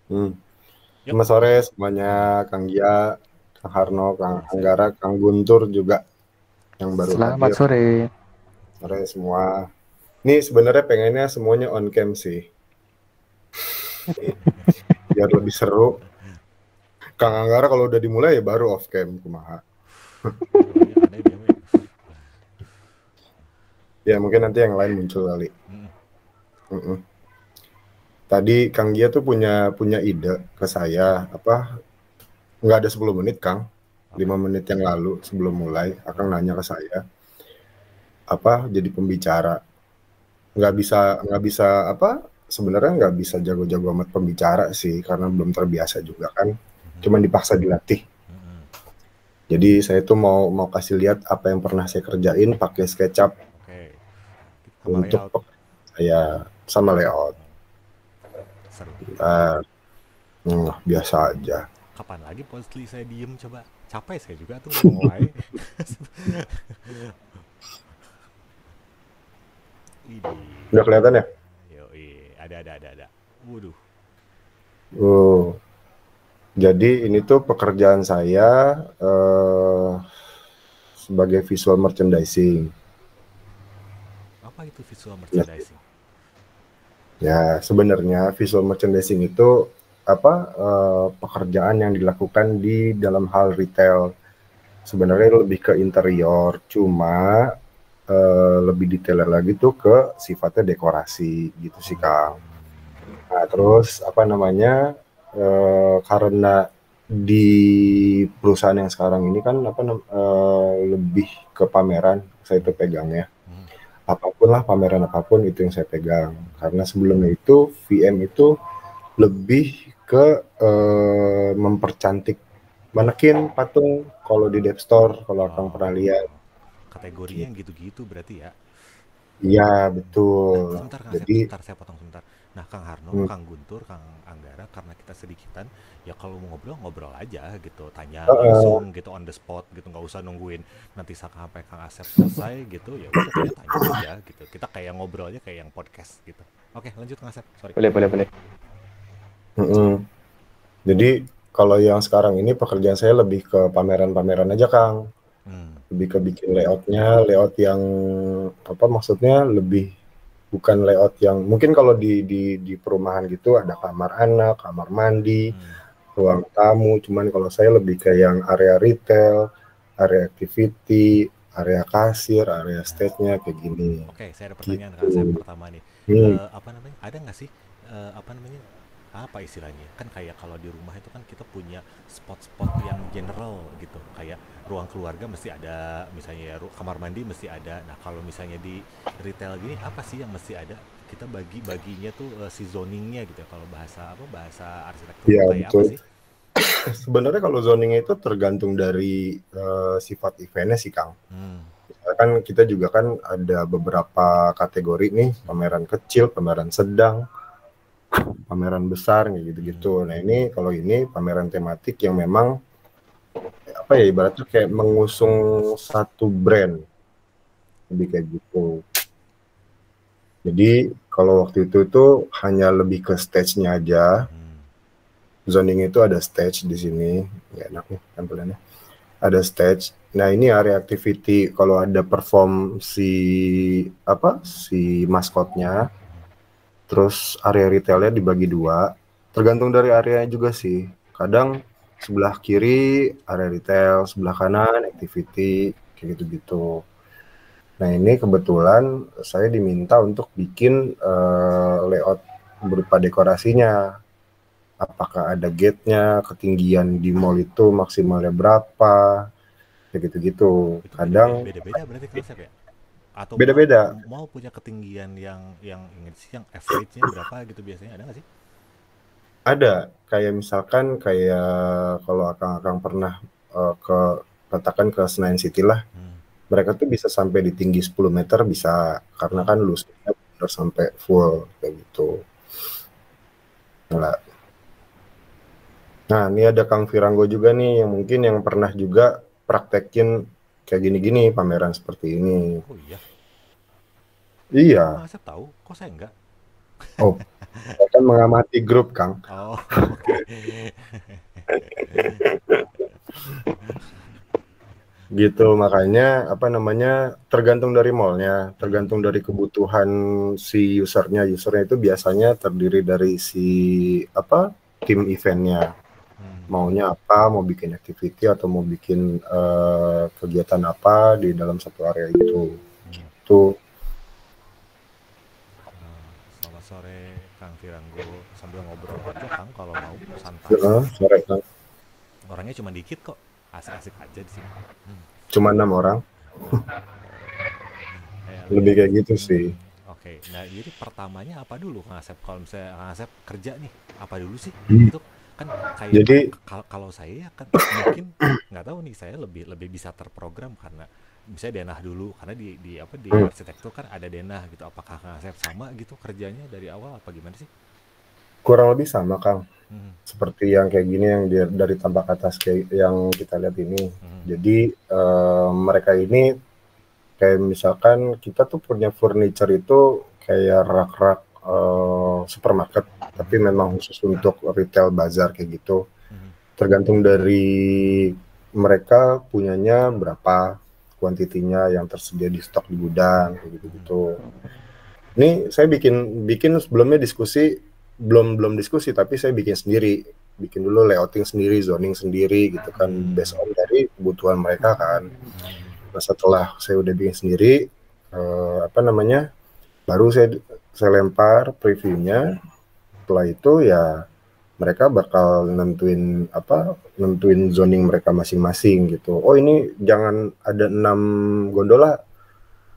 Hmm. Yuk, Selamat sore semuanya, Kang Gia, Kang Harno, Kang iya saya. Anggara, Kang Guntur juga yang baru Selamat hadir. sore. Sore semua. Ini sebenarnya pengennya semuanya on cam sih, biar lebih seru. Kang Anggara kalau udah dimulai ya baru off cam, kumaha. Oh iya, ada dia we. Ya mungkin nanti yang lain muncul kali. Mm. Mm-mm. Tadi Kang Gia tuh punya punya ide ke saya, apa? Nggak ada 10 menit, Kang. Apa 5 itu? menit yang lalu sebelum mulai, Akang Mm. nanya ke saya, apa jadi pembicara. Nggak bisa apa, sebenarnya nggak bisa jago-jago amat pembicara sih karena belum terbiasa juga kan, Mhm. cuman dipaksa dilatih. Mm-mm. Jadi saya tuh mau mau kasih lihat apa yang pernah saya kerjain pakai SketchUp Oke, sama untuk layout. saya sama layout. Seru. Nah, biasa aja. Kapan lagi posisi saya diem coba? Capek saya juga tuh ngomong wae. Udah Widih. kelihatan ya? Yoi, ada. Waduh. Oh, jadi ini tuh pekerjaan saya sebagai visual merchandising. Apa itu visual Nah, merchandising? ya, sebenarnya visual merchandising itu apa, pekerjaan yang dilakukan di dalam hal retail. Sebenarnya lebih ke interior, cuma lebih detail lagi tuh ke sifatnya dekorasi gitu sih, Kang. Hmm. Nah, terus apa namanya, karena di perusahaan yang sekarang ini kan apa lebih ke pameran saya Hmm. itu pegangnya. Hmm. Apapun lah, pameran apapun itu yang saya pegang. Karena sebelumnya itu VM itu lebih ke mempercantik manekin patung kalau di Dep Store kalau Akang pernah lihat. Oh, kategorinya Gitu. yang gitu-gitu berarti ya. Iya, Nah, betul. sebentar Kang Asep, Jadi, sebentar saya potong sebentar. Nah, Kang Harno, hmm, Kang Guntur, Kang Anggara, karena kita sedikitan, ya kalau mau ngobrol ngobrol aja gitu, tanya heeh, langsung gitu on the spot gitu, nggak usah nungguin nanti sampai Kang Asep selesai gitu, ya udah tanya-tanya aja gitu. Kita kayak ngobrol aja kayak yang podcast gitu. Oke, lanjut Kang Asep, sorry. Boleh. jadi kalau yang sekarang ini pekerjaan saya lebih ke pameran-pameran aja, Kang. Hmm. Lebih ke bikin layoutnya, layout yang apa maksudnya lebih bukan layout yang mungkin kalau di perumahan gitu ada kamar anak, kamar mandi, Hmm. ruang tamu. Cuman kalau saya lebih ke yang area retail, area activity, area kasir, area Nah, stage-nya kayak gini. oke, saya ada pertanyaan Kang Asep Gitu. pertama nih. Hmm. Apa namanya? Ada nggak sih apa namanya? Apa istilahnya? Kan kayak kalau di rumah itu kan kita punya spot-spot yang general gitu. Kayak ruang keluarga mesti ada, misalnya ya kamar mandi mesti ada. Nah, kalau misalnya di retail gini apa sih yang mesti ada? Kita bagi-baginya tuh si zoningnya gitu ya. Kalau bahasa apa? Bahasa arsitektur Ya tuh kayak apa betul. sih? Sebenarnya kalau zoning itu tergantung dari sifat eventnya sih, Kang. Hmm. Kan kita juga kan ada beberapa kategori nih, Mhm. pameran kecil, pameran sedang, pameran besar kayak Hmm. gitu-gitu. Nah, ini kalau ini pameran tematik yang memang apa ya ibaratnya kayak mengusung satu brand, lebih kayak gitu. Jadi kalau waktu itu tuh hanya lebih ke stage-nya aja. Hmm. Zoning itu ada stage di sini, nggak enak nih tampilannya. Ada stage. Nah, ini area activity kalau ada perform si apa si maskotnya. Hmm. Terus area retailnya dibagi dua, tergantung dari areanya juga sih. Kadang sebelah kiri area retail, sebelah kanan activity, kayak gitu-gitu. Nah, ini kebetulan saya diminta untuk bikin layout berupa dekorasinya. Apakah ada gate-nya, ketinggian di mall itu maksimalnya berapa, kayak gitu-gitu. Itu Kadang beda-beda berarti Kang Asep ya? Atau beda-beda. mau punya ketinggian yang ingin sih yang average-nya berapa gitu biasanya ada nggak sih? Ada, kayak misalkan kayak kalau akang-akang pernah ke katakan ke Senayan City lah, Hmm. mereka tuh bisa sampai di tinggi 10 meter bisa, karena kan Oh, lusnya bener sampai full kayak gitu. Nah, nah, ini ada Kang Virango juga nih yang mungkin yang pernah juga praktekin kayak gini-gini pameran seperti ini. oh iya. Kok Iya, Kang Asep tahu? Kok saya enggak? Oh, saya kan mengamati grup, Kang. Oh, oke. Gitu, makanya apa namanya, tergantung dari mall-nya, Hmm, tergantung dari kebutuhan si usernya. Usernya itu biasanya terdiri dari si apa, tim eventnya. hmm, Maunya apa, mau bikin activity atau mau bikin kegiatan apa di dalam satu area itu. hmm. Itu Selamat sore, Kang Firanggo. Sambil ngobrol aja, Kang, kalau mau santai. sore Kang. Orangnya cuma dikit kok, asik-asik aja di sini. Hmm. Cuma 6 orang, Lihat. lebih kayak gitu sih. Hmm, oke. Nah, jadi pertamanya apa dulu, Kang Asep? Kalau misalnya Kang Asep kerja nih, apa dulu sih? Itu kan kayak Jadi kalau saya ya kan mungkin nggak tahu nih, saya lebih lebih bisa terprogram karena misalnya denah dulu karena di apa di hmm, arsitektur kan ada denah gitu. Apakah Kang Asep sama gitu kerjanya dari awal apa gimana sih? kurang lebih sama Kang. Hmm, Seperti yang kayak gini yang dari tampak atas kayak yang kita lihat ini. hmm, Jadi mereka ini kayak misalkan kita tuh punya furniture itu kayak rak-rak supermarket, tapi hmm, memang khusus untuk retail bazar kayak gitu. hmm, Tergantung dari mereka punyanya berapa kuantitinya yang tersedia di stok di gudang kayak hmm, gitu-gitu. Ini saya bikin bikin sebelumnya diskusi, belum belum diskusi tapi saya bikin sendiri. Bikin dulu layouting sendiri, zoning sendiri gitu kan based hmm, on dari kebutuhan mereka kan. hmm, Nah, setelah saya udah bikin sendiri apa namanya? Baru saya lempar previewnya. Setelah itu ya mereka bakal nentuin apa? Nentuin zoning mereka masing-masing gitu. Oh, ini jangan ada 6 gondola,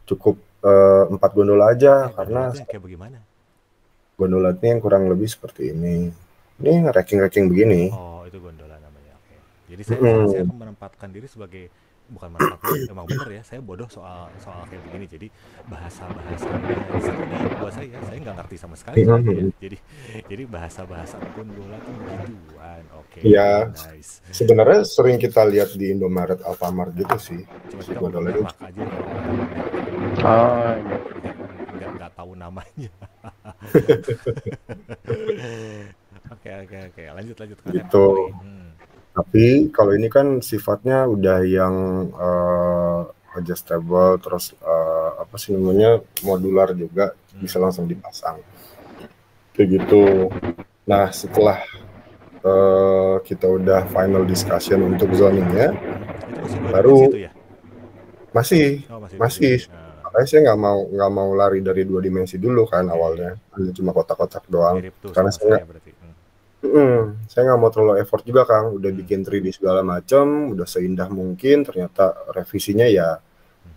cukup 4 gondola aja gondola karena tuh yang kayak bagaimana? gondolanya yang kurang lebih seperti ini. Ini racking-racking begini. Oh, itu gondola namanya. Oke. Jadi saya Mm-mm. akan menempatkan diri sebagai bukan menempatkan diri, emang bener ya. Saya bodoh soal soal kayak begini. Jadi bahasa-bahasanya seru nih buat saya. Saya nggak ngerti sama sekali soalnya ya. Mm-mm. Jadi bahasa-bahasa gondola tuh begituan. Oke, Ya, nice. sebenarnya sering kita lihat di Indomaret, Alfamart gitu Nah, sih. cuma Si kita udah gondola ini. merek aja kalau nggak tahu merek ya. Oh, iya. Nggak tahu namanya. Oke, oke, oke. Lanjut, lanjut, Kak Asep. Gitu. Sorry. Hmm. Tapi kalau ini kan sifatnya udah yang adjustable, terus apa sih namanya, modular juga, Hmm. bisa langsung dipasang. Kayak gitu. Nah, setelah kita udah final discussion untuk zoningnya, Hmm. Itu masih 2 dimensi baru tuh ya? masih Oh, masih 2 masih dimensi. Ah. makanya saya nggak mau lari dari 2 dimensi dulu kan Oke. awalnya, hanya cuma kotak-kotak doang. Mirip tuh Karena sama saya berarti. Hmm. saya nggak mau terlalu effort juga Kang, udah Hmm. bikin 3D segala macam, udah seindah mungkin, ternyata revisinya ya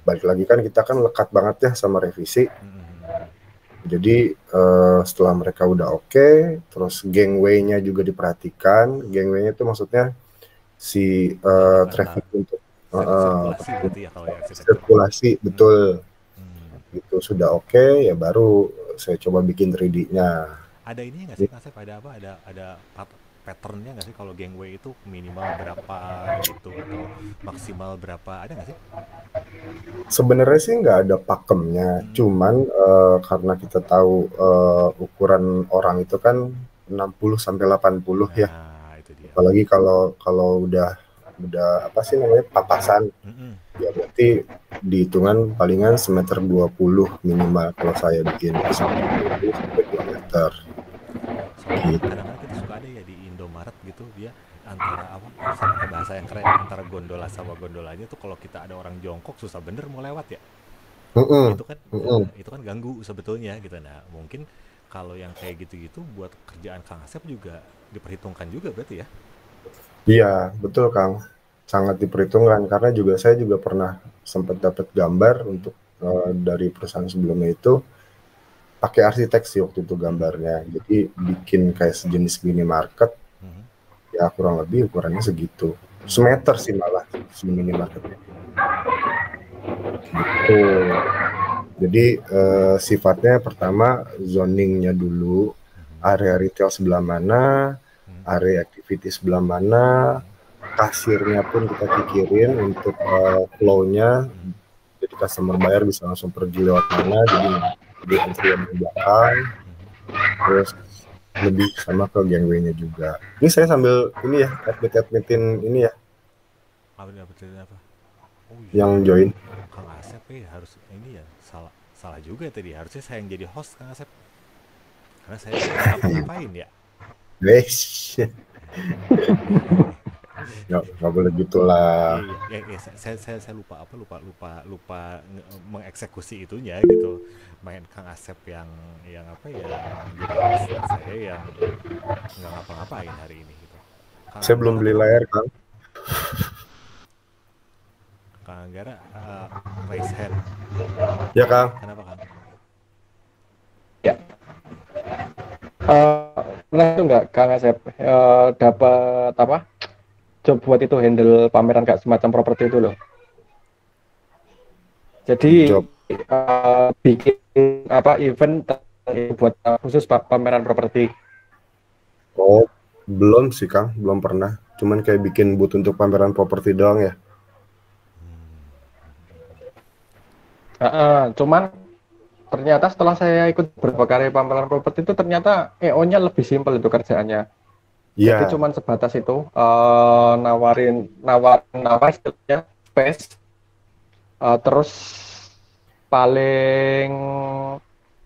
balik lagi kan kita kan lekat banget ya sama revisi. Hmm. Hmm. Hmm. Hmm. Jadi setelah mereka udah oke, terus gangway-nya juga diperhatikan. Gangway-nya itu maksudnya si traffic untuk Sirkulasi berarti ya kalau di arsitektur. sirkulasi Hmm. betul. Hmm. Gitu sudah oke, ya baru saya coba bikin 3D-nya. Ada ini nggak sih, Kak Asep? Ada apa? Ada patternnya nggak sih kalau gangway itu minimal berapa gitu atau maksimal berapa? Ada nggak sih? Sebenarnya sih nggak ada pakemnya, Hmm. cuman karena kita tahu ukuran orang itu kan 60 sampai 80 ya. Nah, itu dia. Apalagi kalau kalau udah apa sih namanya papasan, Hmm. ya berarti dihitungan palingan semeter 20 minimal kalau saya bikin semeter 20 sampai 2 meter Soalnya kan gitu. kadang-kadang kita suka ada ya di Indomaret gitu, dia antara apa, saya pakai bahasa yang keren, antara gondola sama gondolanya tuh kalau kita ada orang jongkok susah bener mau lewat ya. Mm-mm, Itu kan mm-mm. itu kan ganggu sebetulnya gitu. Nah, mungkin kalau yang kayak gitu-gitu buat kerjaan Kang Asep juga diperhitungkan juga berarti ya. Iya, betul Kang. Sangat diperhitungkan karena juga saya juga pernah sempat dapat gambar Hmm. untuk dari perusahaan sebelumnya itu pakai arsitek sih waktu itu Hmm. gambarnya. Jadi bikin kayak sejenis minimarket, Hmm. ya kurang lebih ukurannya segitu. Hmm. Semeter sih malah si minimarketnya. Gitu. Jadi sifatnya pertama zoningnya dulu, Hmm. area retail sebelah mana, Hmm. area activity sebelah mana, Hmm. kasirnya pun kita pikirin untuk flow-nya, Hmm. jadi customer bayar bisa langsung pergi lewat mana, jadi di antrian di belakang, Hmm. terus lebih sama ke gangway-nya juga. Ini saya sambil ini ya, admit-admitin ini ya, Apa? Oh iya, yang join. Kang Asep harus ini ya, salah salah juga tadi. Harusnya saya yang jadi host Kang Asep. Karena saya nggak ngapa-ngapain ya. Wesh, nggak boleh gitulah. Iya, iya, iya, saya lupa apa lupa mengeksekusi itunya gitu. Main Kang Asep yang apa yang jadi host dan saya yang nggak ngapa-ngapain hari ini gitu. Kang Saya belum Anggara beli kenapa? layar, Kang. Kang Anggara raise hand. Ya, Kang. Kenapa Kang? Ya, pernah itu nggak Kang Asep dapat apa job buat itu handle pameran kayak semacam properti itu loh. Jadi Job. bikin apa event buat khusus pameran properti. Oh, belum sih, Kang. Belum pernah. Cuman kayak bikin booth untuk pameran properti doang ya. Cuman ternyata setelah saya ikut beberapa kali pameran properti itu ternyata EO-nya lebih simpel itu kerjaannya. Jadi Iya. cuman sebatas itu nawarin apa istilahnya space, terus paling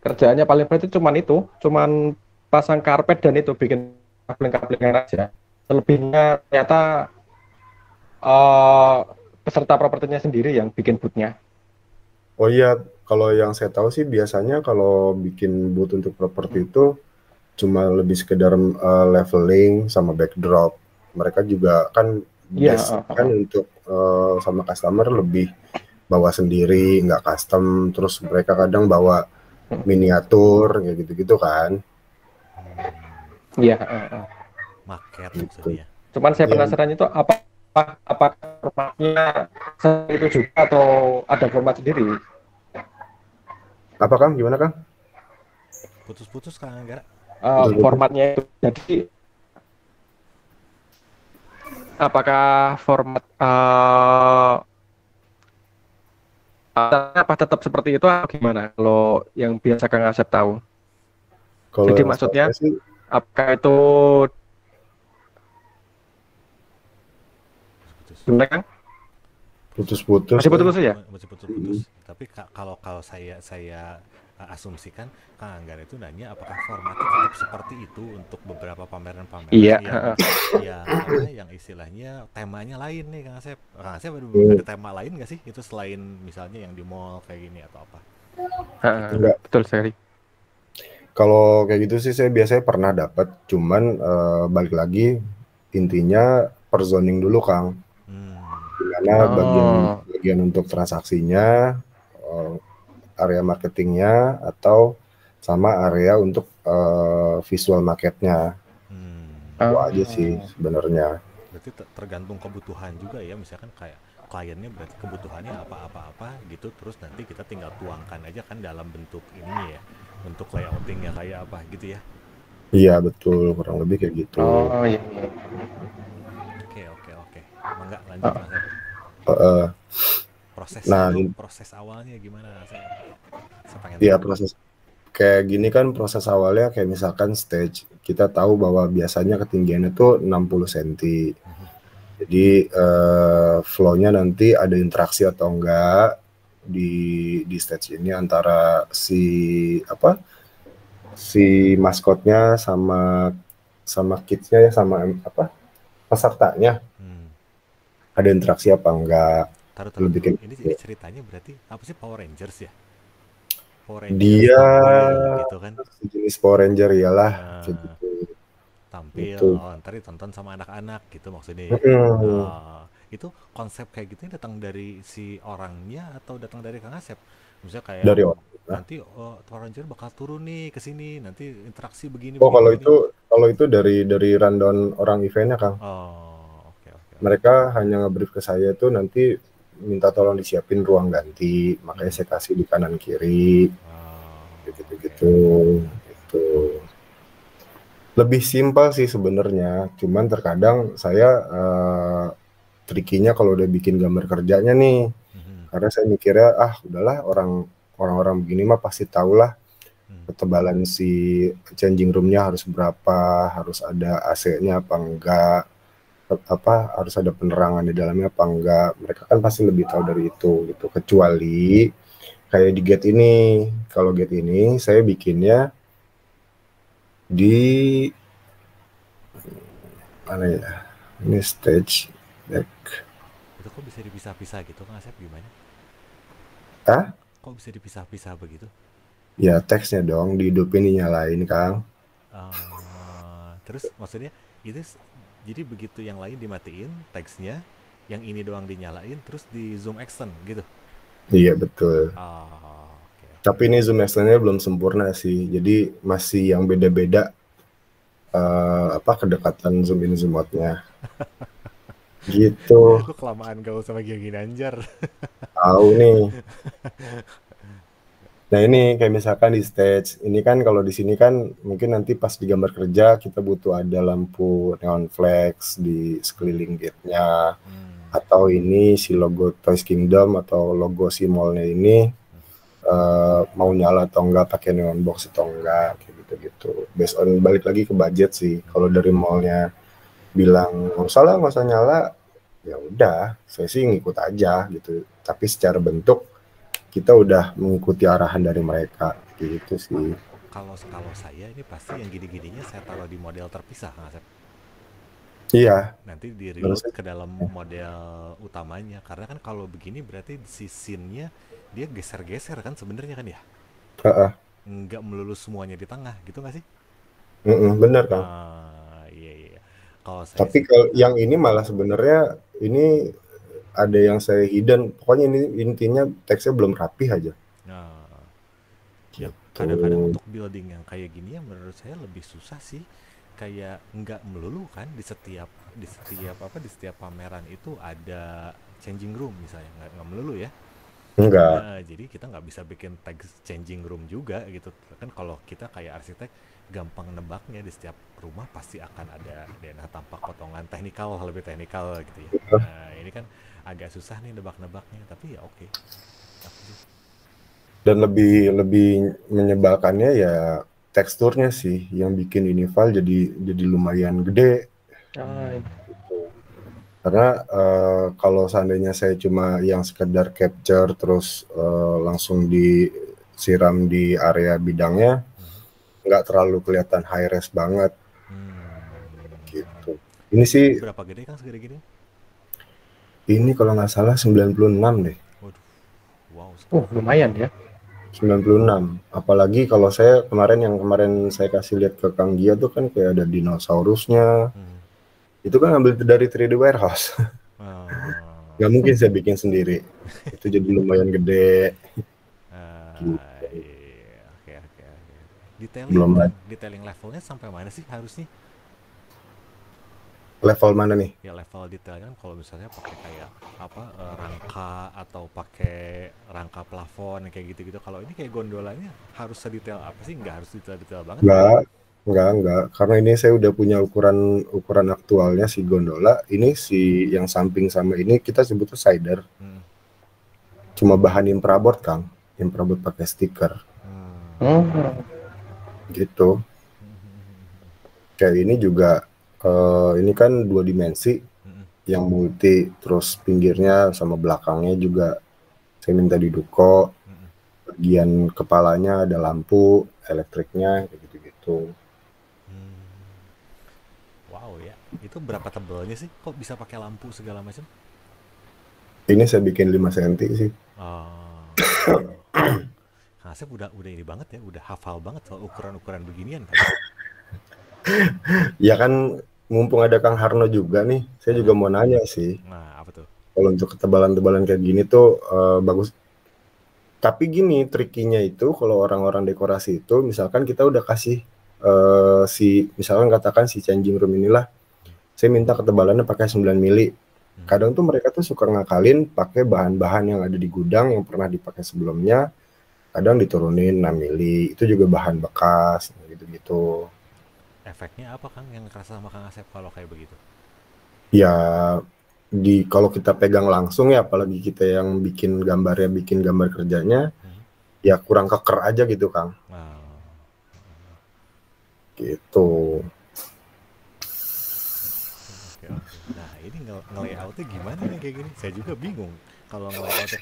kerjaannya paling berat itu cuman pasang karpet dan itu bikin kabling-kablingan aja. Selebihnya ternyata peserta propertinya sendiri yang bikin booth-nya. Oh iya, kalau yang saya tahu sih biasanya kalau bikin booth untuk properti itu cuma lebih sekedar leveling sama backdrop. Mereka juga kan Iya, base kan untuk sama customer lebih bawa sendiri, nggak custom. Terus mereka kadang bawa miniatur kayak gitu-gitu kan. Iya. Maket Gitu. maksudnya. Cuman saya Iya. penasaran itu apa formatnya itu juga atau ada format sendiri? Apa, Kang? Gimana, Kang? Putus-putus Kang Anggara. Betul-betul. Formatnya itu jadi apakah format apa tetap seperti itu atau gimana kalau yang biasa Kang Asep tahu? Kalau Jadi yang maksudnya saya sih apakah itu Putus-putus. gimana Kang? putus-putus. Masih putus ya? Masih putus-putus. Tapi kalau saya asumsikan Kang Anggara itu nanya apakah formatnya tetap seperti itu untuk beberapa pameran-pameran Iya. yang istilahnya temanya lain nih Kang Asep. Kang Asep ada tema lain nggak sih itu selain misalnya yang di mall kayak gini atau apa? Enggak. Betul sekali. Kalau kayak gitu sih saya biasanya pernah dapat, cuman balik lagi intinya per zoning dulu, Kang. Dimana bagian untuk transaksinya, area marketingnya, atau sama area untuk visual marketnya. Itu aja sih sebenarnya. Berarti tergantung kebutuhan juga ya, misalkan kayak kliennya berarti kebutuhannya apa gitu, terus nanti kita tinggal tuangkan aja kan dalam bentuk ini ya, bentuk layoutingnya kayak apa gitu ya. Iya betul, kurang lebih kayak gitu. Iya. Oke. Mangga lanjut Mas. Proses awalnya gimana? Saya pengen Iya, tahu. proses kayak gini kan proses awalnya kayak misalkan stage. Kita tahu bahwa biasanya ketinggiannya tuh 60 cm. Jadi flow-nya nanti ada interaksi atau enggak di stage ini antara si maskotnya sama kids-nya ya, sama pesertanya. Ada interaksi apa enggak? Taruh. Ini ceritanya berarti apa sih, Power Rangers ya? Power Rangers Dia tampil gitu kan? Jenis Power Ranger iyalah. Gitu. Tampil, ntar ditonton sama anak-anak gitu maksudnya. Itu konsep kayak gitu datang dari si orangnya atau datang dari Kang Asep? Misalnya kayak dari orang. Nanti Power Ranger bakal turun nih ke sini, nanti interaksi begini. Kalau itu dari rundown orang eventnya, Kang. Oke. Mereka hanya nge-brief ke saya itu nanti minta tolong disiapin ruang ganti, makanya saya kasih di kanan kiri, gitu. Lebih simpel sih sebenarnya, cuman terkadang saya trikinya kalau udah bikin gambar kerjanya nih, karena saya mikirnya udahlah orang-orang begini mah pasti tahulah Hmm. ketebalan si changing room-nya harus berapa, harus ada AC-nya apa enggak, harus ada penerangan di dalamnya apa enggak. Mereka kan pasti lebih tahu dari itu gitu. Kecuali kayak di gate ini, kalau gate ini saya bikinnya di mana ya? Ini stage deck. Itu kok bisa dipisah-pisah gitu Kang Asep, gimana? Ah, Kok bisa dipisah-pisah begitu? ya teksnya dong dihidupin dinyalain, Kang. Terus maksudnya itu jadi begitu yang lain dimatiin teksnya, yang ini doang dinyalain, terus di zoom extend gitu. Iya betul. Oke oke Tapi ini zoom extendnya belum sempurna sih. Jadi masih yang beda-beda kedekatan zoom in zoom outnya. Gitu. lu kelamaan gaul sama Gigi Nanjar. Tahu nih. Nah ini kayak misalkan di stage ini kan, kalau di sini kan mungkin nanti pas di gambar kerja kita butuh ada lampu neon flex di sekeliling gate-nya, Hmm. atau ini si logo Toys Kingdom atau logo si mall-nya ini mau nyala atau enggak, pakai neon box atau enggak, kayak gitu-gitu. Based on, balik lagi ke budget sih. Kalau dari mall-nya bilang nggak usah nyala, ya udah saya sih ngikut aja gitu. Tapi secara bentuk kita udah mengikuti arahan dari mereka gitu sih. Kalau kalau saya ini pasti yang gini-gininya saya taruh di model terpisah Kang Asep. Iya, Nanti di menurut reload saya. ke dalam model utamanya, karena kan kalau begini berarti si scene-nya dia geser-geser kan sebenarnya kan ya, Heeh. nggak melulu semuanya di tengah gitu nggak sih? Bener Kang. Iya iya iya. Kalau saya Tapi sih kalau yang ini malah sebenarnya ini ada yang saya hidden. Pokoknya ini intinya teksnya belum rapi aja. nah, ya Gitu. kadang-kadang untuk building yang kayak gini ya menurut saya lebih susah sih, kayak nggak melulu kan di setiap pameran itu ada changing room misalnya, nggak melulu ya. Enggak. Nah, jadi kita nggak bisa bikin tag changing room juga gitu kan. Kalau kita kayak arsitek gampang nebaknya, di setiap rumah pasti akan ada DNA tampak potongan teknikal, lebih teknikal gitu ya. Nah ini kan agak susah nih nebak-nebaknya, tapi ya oke. Aku sih. Dan lebih lebih menyebalkannya ya teksturnya sih yang bikin ini file jadi lumayan gede. Hmm. Karena kalau seandainya saya cuma yang sekedar capture terus langsung disiram di area bidangnya, nggak terlalu kelihatan high res banget gitu. Ini sih, Ini berapa gede Kang, segede gini? ini kalau nggak salah 96 deh. Waduh, wow sekali. Lumayan ya. 96. Apalagi kalau saya kemarin saya kasih lihat ke Kang Gia tuh kan kayak ada dinosaurusnya. Hmm. Itu kan ngambil dari 3D warehouse. Nggak mungkin saya bikin sendiri. Itu jadi lumayan gede. Gitu. Iya, oke oke oke. Detailing Belum Kang, lagi detailing levelnya sampai mana sih harusnya? level mana nih? Ya level detailnya kan kalau misalnya pakai kayak apa, rangka atau pakai rangka plafon kayak gitu-gitu. Kalau ini kayak gondolanya harus sedetail apa sih? Nggak harus detail-detail banget kan? Enggak. Karena ini saya udah punya ukuran aktualnya si gondola. Ini si yang samping sama ini kita sebutnya sider. Hmm. Cuma bahan imprabot, Kang. Imprabot pakai stiker. Gitu. Kayak ini juga, ini kan 2 dimensi. Yang multi, terus pinggirnya sama belakangnya juga saya minta diduko. Bagian kepalanya ada lampu elektriknya kayak gitu-gitu. Wow ya, itu berapa tebalnya sih? Kok bisa pakai lampu segala macam? Ini saya bikin 5 cm sih. Kang Asep udah ini banget ya, udah hafal banget soal ukuran-ukuran beginian kan? Ya kan mumpung ada Kang Harno juga nih, saya juga mau nanya sih. Nah, apa tuh? Kalau untuk ketebalan-tebalan kayak gini tuh bagus. Tapi gini trikinya itu, kalau orang-orang dekorasi itu misalkan kita udah kasih misalkan katakan si changing room inilah saya minta ketebalannya pakai 9 mili. Kadang tuh mereka tuh suka ngakalin pakai bahan-bahan yang ada di gudang yang pernah dipakai sebelumnya, kadang diturunin 6 mili. Itu juga bahan bekas gitu-gitu. Efeknya apa Kang yang kerasa sama Kang Asep kalau kayak begitu? Ya kalau kita pegang langsung ya, apalagi kita yang bikin gambar kerjanya, ya kurang keker aja gitu Kang. gitu. Oke, oke. Nah, ini nge-layoutnya gimana nih kayak gini? Saya juga bingung kalau nge-layoutnya.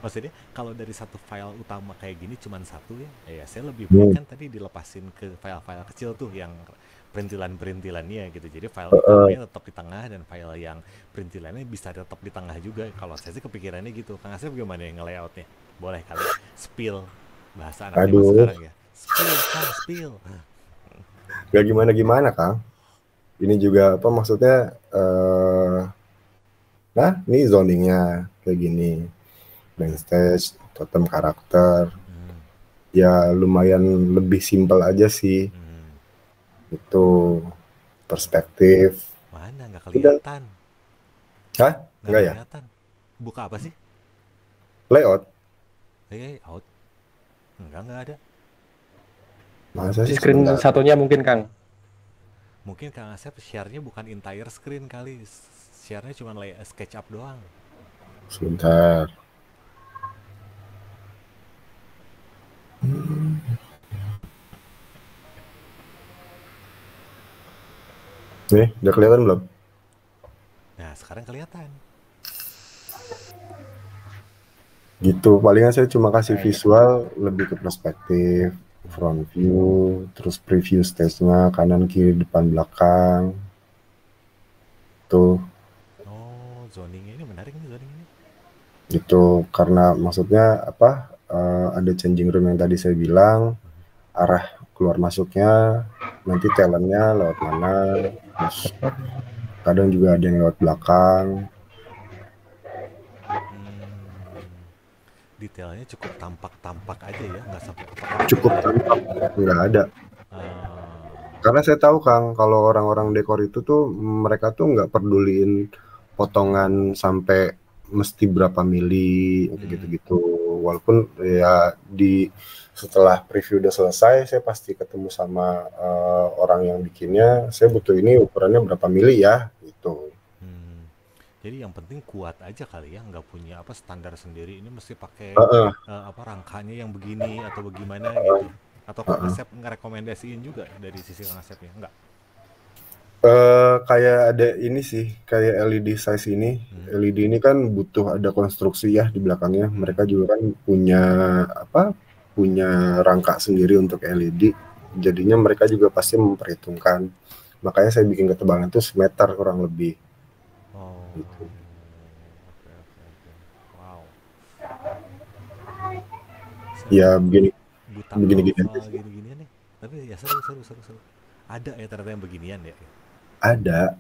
Maksudnya kalau dari satu file utama kayak gini cuman satu ya, ya saya lebih baik Hmm. kan tadi dilepasin ke file-file kecil tuh yang perintilan-perintilannya gitu. Jadi file Heeh. utamanya tetap di tengah dan file yang perintilannya bisa tetap di tengah juga. Kalau saya sih kepikirannya gitu. Kang Asep gimana ya nge-layoutnya? Boleh kali spill bahasa anak zaman Aduh, sekarang ya. Spill, Kang, spill. gak gimana-gimana, Kang. Ini juga apa maksudnya, nah ini zoningnya kayak gini, main stage, totem karakter, Hmm, ya lumayan lebih simpel aja sih, hmm. itu perspektif, Mana nggak udah, kelihatan? hah? Nggak Enggak ya? kelihatan. Buka apa sih? Layout? Out. Nggak ada. Masa Di sih screen sebentar, satunya mungkin Kang. Mungkin Kang Asep share-nya bukan entire screen kali. Share-nya cuma SketchUp doang. sebentar. Nih, udah kelihatan belum? Nah, sekarang kelihatan. Gitu, palingan saya cuma kasih Nah, iya. visual lebih ke perspektif, Hmm. front view, terus preview stage-nya, kanan, kiri, depan, belakang, tuh, Oh, zoningnya ini menarik nih zoning ini. gitu. Karena maksudnya apa, ada changing room yang tadi saya bilang, arah keluar masuknya, nanti talentnya lewat mana, terus kadang juga ada yang lewat belakang, Hmm. Detailnya cukup tampak-tampak aja ya, nggak sampai pakai cukup detail ya. tampak, nggak ada. Ah, Karena saya tahu Kang, kalau orang-orang dekor itu tuh mereka tuh nggak peduliin potongan sampai mesti berapa mili hmm. gitu-gitu. Walaupun ya di setelah preview udah selesai, saya pasti ketemu sama orang yang bikinnya. Saya butuh ini ukurannya berapa mili ya, gitu. Hmm. Jadi yang penting kuat aja kali ya, nggak punya apa standar sendiri. Ini mesti pakai Heeh, apa rangkanya yang begini atau bagaimana gitu. Atau Kang heeh. Asep ngerekomendasiin juga dari sisi Kang Asepnya? Enggak. Kayak ada ini sih, kayak LED size ini. Hmm. LED ini kan butuh ada konstruksi ya di belakangnya. Hmm. Mereka juga kan punya apa? Punya rangka sendiri untuk LED. Jadinya mereka juga pasti memperhitungkan. Makanya saya bikin ketebalan itu semeter kurang lebih. Oh, Gitu. oke, oke, oke. Wow. Saya Ya memang begini, buta begini-gini aja novel sih. gini-ginian nih. Tapi ya seru, seru, seru, seru. Ada ya ternyata yang beginian ya. Ada.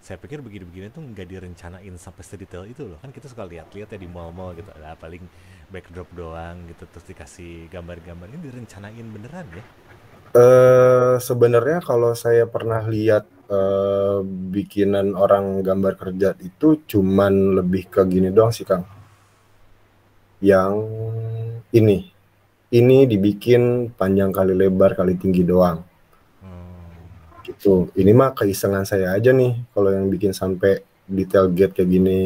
Saya pikir begini-begini tuh nggak direncanain sampai sedetail itu loh. Kan kita suka lihat-lihat ya di mall-mall gitu. Ada paling backdrop doang gitu. Terus dikasih gambar-gambar. Ini direncanain beneran ya. Sebenarnya kalau saya pernah lihat bikinan orang gambar kerja itu cuman lebih ke gini doang sih Kang. Yang ini dibikin panjang kali lebar kali tinggi doang Hmm, gitu. Ini mah keisengan saya aja nih kalau yang bikin sampai detail gate kayak gini.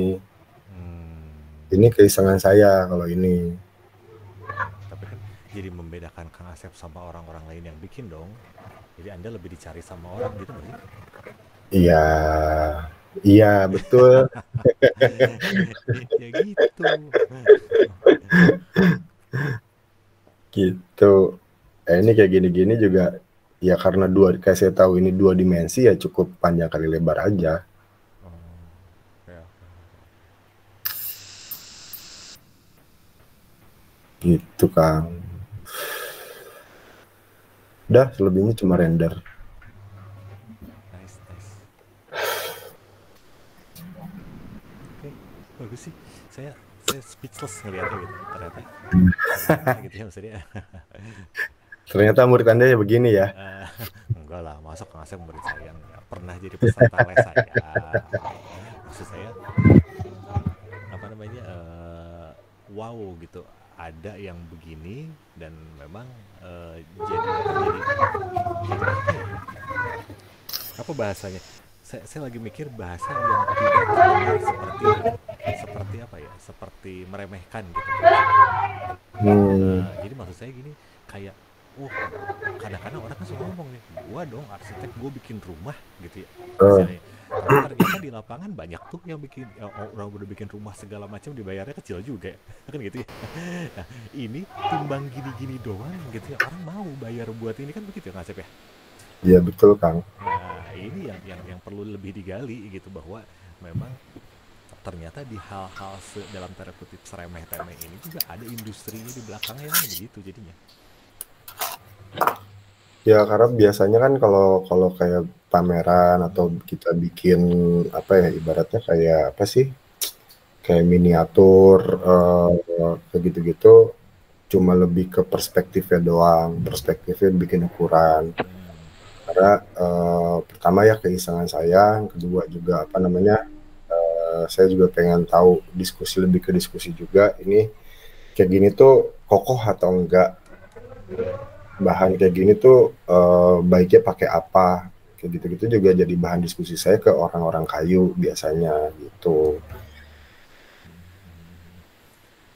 hmm. Ini keisengan saya kalau ini. Tapi kan jadi membedakan Kang Asep sama orang-orang lain yang bikin dong. Jadi Anda lebih dicari sama orang gitu nggak sih? Iya, iya betul Ya gitu. gitu. Ini kayak gini-gini juga ya karena kayak saya tahu ini 2 dimensi ya cukup panjang kali lebar aja Oh, oke, oke. gitu Kang. Udah selebihnya cuma render. Nice, nice. Oke, bagus sih. Saya speechless ngeliatnya gitu. Ternyata bisa gitu ya maksudnya. Ternyata murid Anda ya begini ya. Eh, enggak lah, masa Kang Asep murid saya enggak pernah jadi peserta les saya. Maksud saya apa namanya wow gitu. Ada yang begini dan memang jadi apa jadi apa ya? Apa bahasanya? Saya lagi mikir bahasa yang tidak terdengar seperti apa ya? Seperti meremehkan gitu Kang Asep. Hmm, Jadi maksud saya gini, kayak oh, kadang-kadang orang kan suka ngomong nih, gua dong arsitek, gua bikin rumah gitu ya Eh, istilahnya. Tapi ternyata di lapangan banyak tuh yang bikin orang udah bikin rumah segala macam dibayarnya kecil juga ya. Kan gitu ya. Nah, ini timbang gini-gini doang gitu ya, orang mau bayar buat ini kan begitu ya Ngasep ya. iya betul Kang. Nah, ini yang perlu lebih digali gitu, bahwa memang ternyata di hal-hal dalam tanda kutip seremeh-temeh ini juga ada industrinya di belakangnya kan begitu jadinya. Ya karena biasanya kan kalau kalau kayak pameran atau kita bikin apa ya ibaratnya kayak apa sih? Kayak miniatur kayak gitu-gitu cuma lebih ke perspektifnya doang, perspektifnya bikin ukuran. Hmm. Karena pertama ya keisengan saya, yang kedua juga apa namanya? Saya juga pengen tahu diskusi lebih ke diskusi juga ini kayak gini tuh kokoh atau enggak, bahan kayak gini tuh baiknya pakai apa, kayak gitu-gitu juga jadi bahan diskusi saya ke orang-orang kayu biasanya gitu,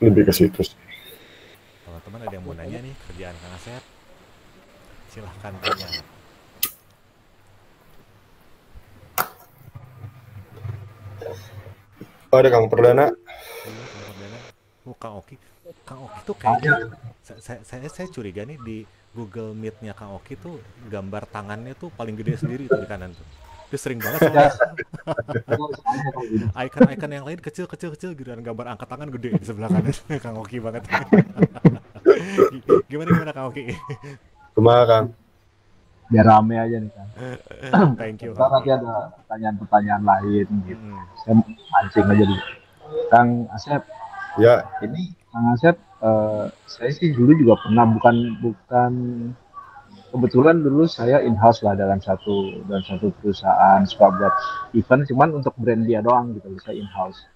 lebih ke situ sih. Teman-teman ada yang mau nanya nih kerjaan Kang Asep, silahkan tanya. Oh, ada Kang Perdana. Iya, Kang Perdana. Oh, Kang Oki tuh kayaknya saya curiga nih di Google Meet-nya Kang Oki tuh gambar tangannya tuh paling gede sendiri tuh di kanan tuh. Dia sering banget soalnya icon-icon yang lain kecil-kecil gitu, dan gambar angkat tangan gede di sebelah kanan. Kang Oki banget. Gimana Kang Oki? Kemana Kang? Biar rame aja nih kan. Thank you Ntar Kang Oki. nanti ada pertanyaan-pertanyaan lain gitu. Mm-mm. Saya mancing aja dulu. Kang Asep, Ya, ini Kang Asep, saya sih dulu juga pernah bukan kebetulan dulu saya in-house lah dalam satu perusahaan suka buat event, cuman untuk brand dia doang gitu, saya in-house.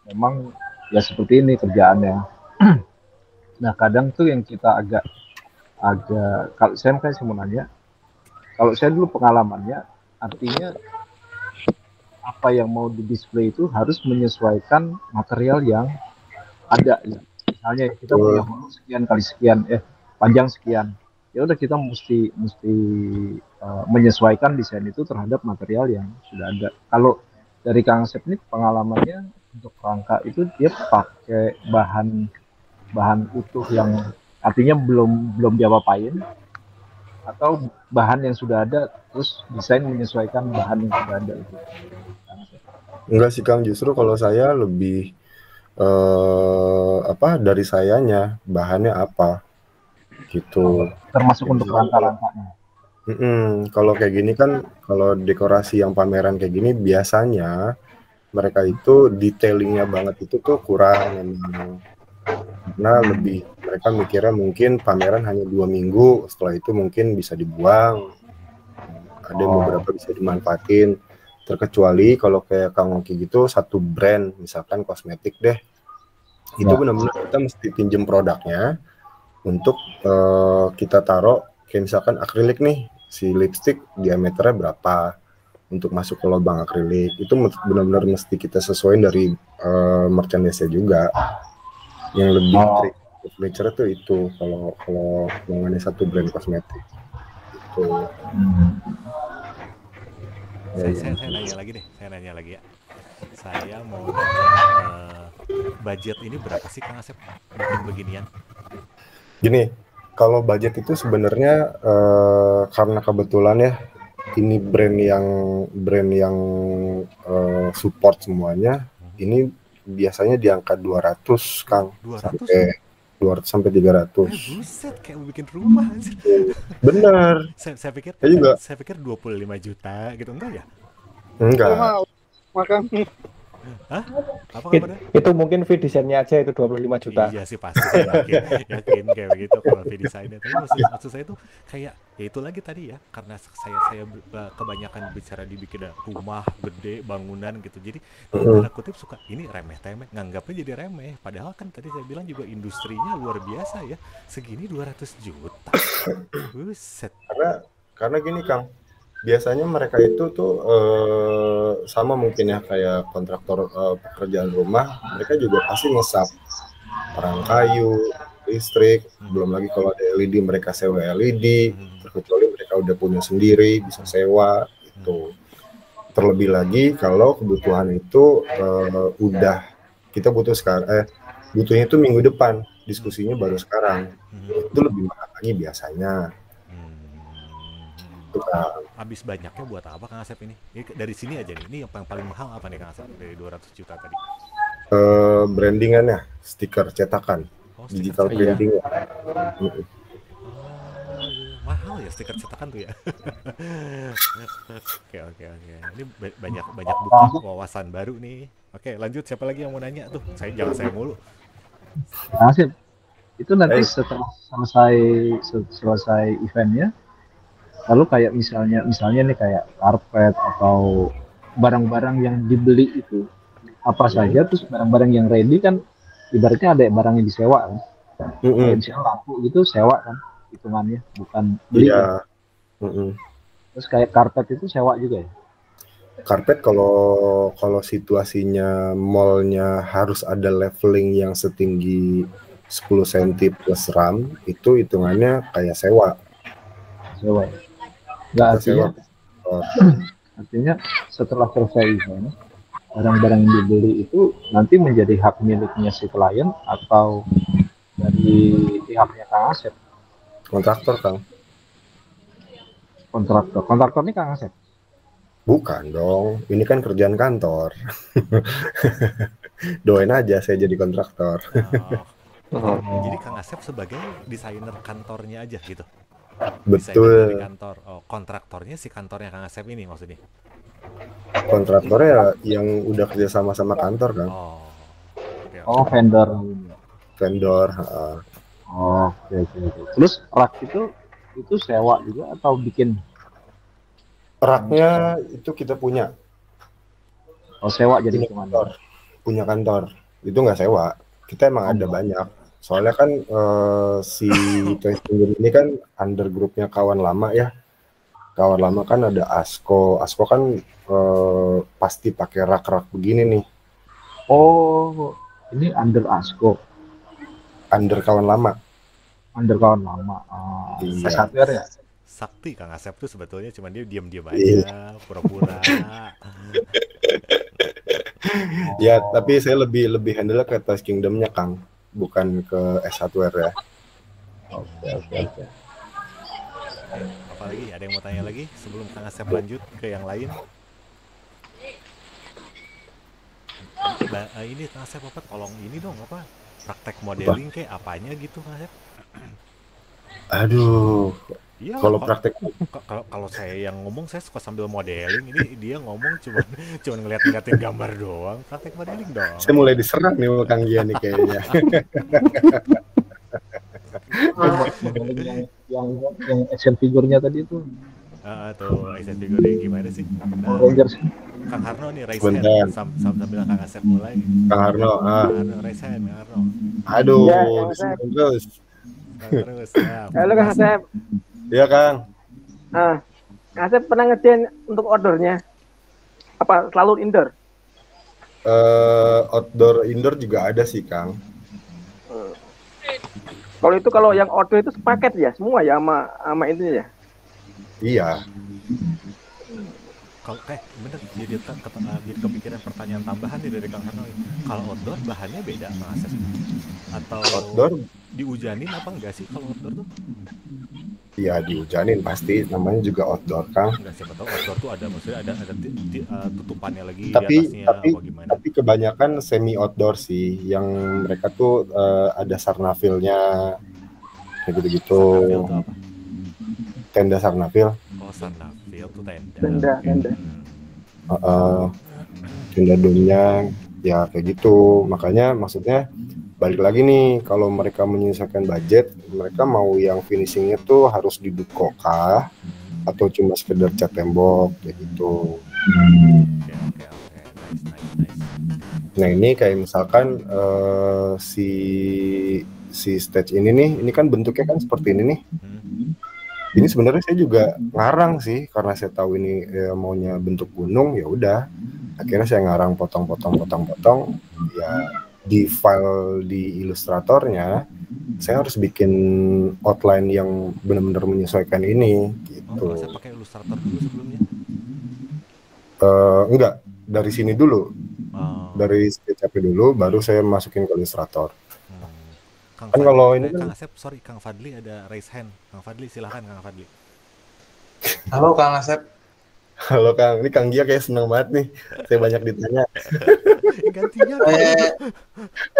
Memang ya seperti ini kerjaannya. Nah kadang tuh yang kita agak kalau saya mau nanya, kalau saya dulu pengalamannya, artinya apa yang mau di display itu harus menyesuaikan material yang ada ya. Misalnya kita punya hulu sekian kali sekian, panjang sekian. Ya udah kita mesti menyesuaikan desain itu terhadap material yang sudah ada. Kalau dari Kang Asep ini pengalamannya untuk rangka itu dia pakai bahan bahan utuh yang artinya belum diapa-apain, atau bahan yang sudah ada terus desain menyesuaikan bahan yang sudah ada itu. enggak sih Kang, justru kalau saya lebih apa dari sayanya bahannya apa gitu. Termasuk Jadi untuk rangka-rangkanya. kalau kayak gini kan, kalau dekorasi yang pameran kayak gini biasanya mereka itu detailingnya banget itu tuh kurang memang, karena lebih mereka mikirnya mungkin pameran hanya 2 minggu, setelah itu mungkin bisa dibuang, ada yang beberapa bisa dimanfaatin, terkecuali kalau kayak Kang Oki gitu satu brand misalkan kosmetik deh, itu benar-benar kita mesti pinjem produknya untuk kita taruh kayak misalkan akrilik nih, si lipstick diameternya berapa untuk masuk ke lubang akrilik, itu benar-benar mesti kita sesuaiin dari merchandise-nya juga, yang lebih furniture tuh itu kalau kalau mengenai satu brand kosmetik itu. Saya nanya lagi ya. Saya mau nanya, budget ini berapa sih Kang Asep bikin beginian? Gini, kalau budget itu sebenarnya karena kebetulan ya ini brand yang support semuanya, ini biasanya di angka 200 Kang, 200? sampai 200 sampai 300. Buset, kayak mau bikin rumah anjir. Bener. Saya pikir Saya juga. saya pikir 25 juta gitu, enggak ya? Enggak. Makan. Hah? Apa kabarnya? Itu mungkin fee desainnya aja itu 25 juta. Iya sih pasti, yakin kayak begitu kalau fee desainnya. Tapi maksud saya tuh kayak ya itu lagi tadi ya, karena saya kebanyakan bicara dibikin rumah gede, bangunan gitu. Jadi tanda kutip suka ini remeh-temeh, nganggapnya jadi remeh. Padahal kan tadi saya bilang juga industrinya luar biasa ya. Segini 200 juta. Buset. Karena gini Kang, biasanya mereka itu tuh sama mungkin ya kayak kontraktor pekerjaan rumah, mereka juga pasti ngesap perang kayu, listrik, belum lagi kalau ada LED mereka sewa LED, terkecuali mereka udah punya sendiri bisa sewa gitu. Terlebih lagi kalau kebutuhan itu udah kita butuh sekarang, butuhnya itu minggu depan, diskusinya baru sekarang, itu lebih mahal lagi biasanya. Habis banyaknya buat apa Kang Asep ini? Dari sini aja nih, ini yang paling mahal apa nih Kang Asep dari 200 juta tadi? Brandingannya, stiker cetakan, digital printing. Mahal ya stiker cetakan tuh ya. Oke. Ini banyak buka wawasan baru nih. Oke, lanjut, siapa lagi yang mau nanya tuh? Jangan saya mulu. Asip, itu nanti setelah selesai eventnya, lalu kayak misalnya nih kayak karpet atau barang-barang yang dibeli itu apa saja, terus barang-barang yang ready kan ibaratnya ada barang yang disewa kan, kayak misalnya lampu gitu sewa kan hitungannya, bukan beli. Iya. Terus kayak karpet itu sewa juga ya? Karpet kalau situasinya mallnya harus ada leveling yang setinggi 10 cm plus RAM, itu hitungannya kayak sewa. Sewa. Nggak, artinya setelah selesai event, barang-barang yang dibeli itu nanti menjadi hak miliknya si klien atau dari pihaknya Kang Asep? Kontraktor, Kang. Kontraktor ini Kang Asep? Bukan dong, ini kan kerjaan kantor. Doain aja saya jadi kontraktor. Jadi Kang Asep sebagai desainer kantornya aja gitu? Betul. Dari kantor. Kontraktornya si kantornya Kang Asep ini maksudnya? Kontraktornya yang udah kerja sama kantor kan? Okay. Vendor. Oke. Terus rak itu sewa juga atau bikin? Raknya itu kita punya. Sewa jadi punya kantor. Itu nggak sewa. Kita emang ada banyak. Soalnya kan si Toystinger ini kan under grupnya kawan lama ya. Kawan lama kan ada Asko. Asko kan pasti pakai rak-rak begini nih. Oh, ini under Asko. Under kawan lama. Iya. Hardware ya. Sakti Kang Asep tuh sebetulnya cuma dia diam-diam aja, pura-pura. Ya, tapi saya lebih handle ke Toys Kingdom-nya Kang, bukan ke S Hardware ya. Oke. Apalagi ada yang mau tanya lagi sebelum Kang Asep lanjut ke yang lain? Ini Kang Asep tolong ini dong praktek modeling kayak apanya gitu Kang Asep? Aduh. Iya, kalau praktek kalau saya yang ngomong saya suka sambil modeling, ini dia ngomong cuma ngeliatin gambar doang. Praktek modeling dong. Saya mulai diserang nih sama Kang Gia nih kayaknya. yang action figurnya tadi itu. Tuh action figurnya gimana sih? Rangers. Kang Harno nih raise hand sambil Kang Asep mulai. Kang Harno, raise hand Kang Harno. Aduh, ya, terus. Ya. Halo Kang Asep. Iya Kang. Kang Asep pernah ngerjain untuk ordernya? Apa selalu indoor? Outdoor, indoor juga ada sih Kang. Kalau yang order itu sepaket ya, semua ya sama itu ya? Iya. Kalau bener jadi kepikiran pertanyaan tambahan nih dari Kang Harno. Kalau outdoor bahannya beda Kang Asep? Atau outdoor dihujanin apa enggak sih kalau outdoor tuh? Iya dihujanin pasti, namanya juga outdoor Kang. Enggak, siapa tahu outdoor tuh ada maksudnya ada tutupannya lagi tapi, di atasnya apa gimana? Tapi kebanyakan semi outdoor sih, yang mereka tuh ada sarnafilnya kayak gitu-gitu. Sarnafil tuh apa? Tenda sarnafil. Oh, sarnafil tuh tenda. Tenda domnya ya kayak gitu. Makanya maksudnya balik lagi nih, kalau mereka menyesuaikan budget, mereka mau yang finishingnya tuh harus diduko kah atau cuma sekedar cat tembok kayak gitu. Oke. Nice. Nah ini kayak misalkan si stage ini kan bentuknya kan seperti ini nih. Ini sebenarnya saya juga ngarang sih, karena saya tahu ini maunya bentuk gunung, ya udah. Akhirnya saya ngarang potong, ya di file di Illustratornya saya harus bikin outline yang benar-benar menyesuaikan ini gitu. Oh, saya pakai Illustrator dulu sebelumnya. Enggak, dari sini dulu. Oh. Dari SketchUp dulu baru saya masukin ke Illustrator. Kang Kan Fadli, kalau ini kan Kang Asep, sorry, Kang Fadli ada raise hand. Kang Fadli, silahkan Kang Fadli. Halo Kang Asep. halo Kang, ini Kang Gia kayak seneng banget nih. Saya banyak ditanya. Gantinya.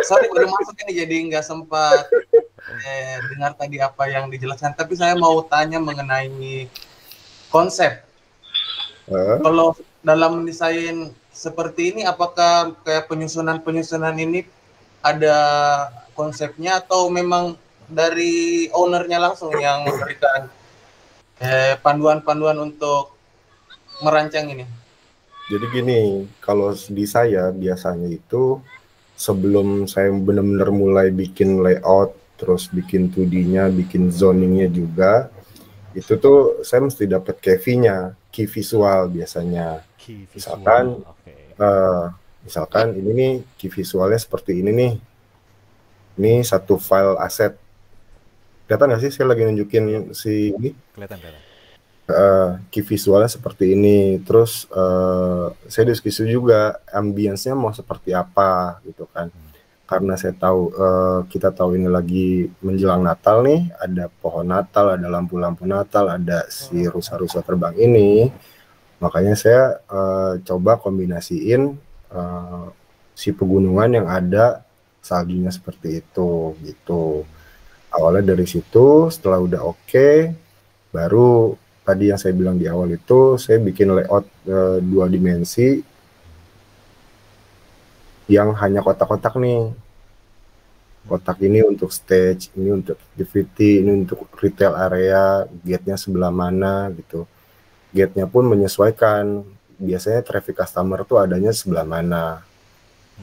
Sorry baru masuk ini jadi nggak sempat dengar tadi apa yang dijelaskan. Tapi saya mau tanya mengenai konsep. Kalau dalam desain seperti ini, apakah kayak penyusunan ini ada konsepnya atau memang dari ownernya langsung yang memberikan panduan-panduan untuk merancang ini? Jadi gini, kalau di saya biasanya itu sebelum saya benar-benar mulai bikin layout, terus bikin 2D-nya, bikin zoningnya juga, itu tuh saya mesti dapat key visual biasanya. Key visual, Misalkan ini nih key visualnya seperti ini nih. Ini satu file aset. Kelihatan nggak sih saya lagi nunjukin si ini? Kelihatan. Key visualnya seperti ini. Terus saya diskusi juga ambience-nya mau seperti apa gitu kan. Karena saya tahu kita tahu ini lagi menjelang Natal nih, ada pohon Natal, ada lampu-lampu Natal, ada si rusa-rusa terbang ini. Makanya saya coba kombinasiin si pegunungan yang ada saljunya seperti itu gitu. Awalnya dari situ, setelah udah oke, baru tadi yang saya bilang di awal itu saya bikin layout 2 dimensi yang hanya kotak-kotak nih. Kotak ini untuk stage, ini untuk activity, ini untuk retail area, gate-nya sebelah mana gitu. Gate-nya pun menyesuaikan. Biasanya traffic customer tuh adanya sebelah mana.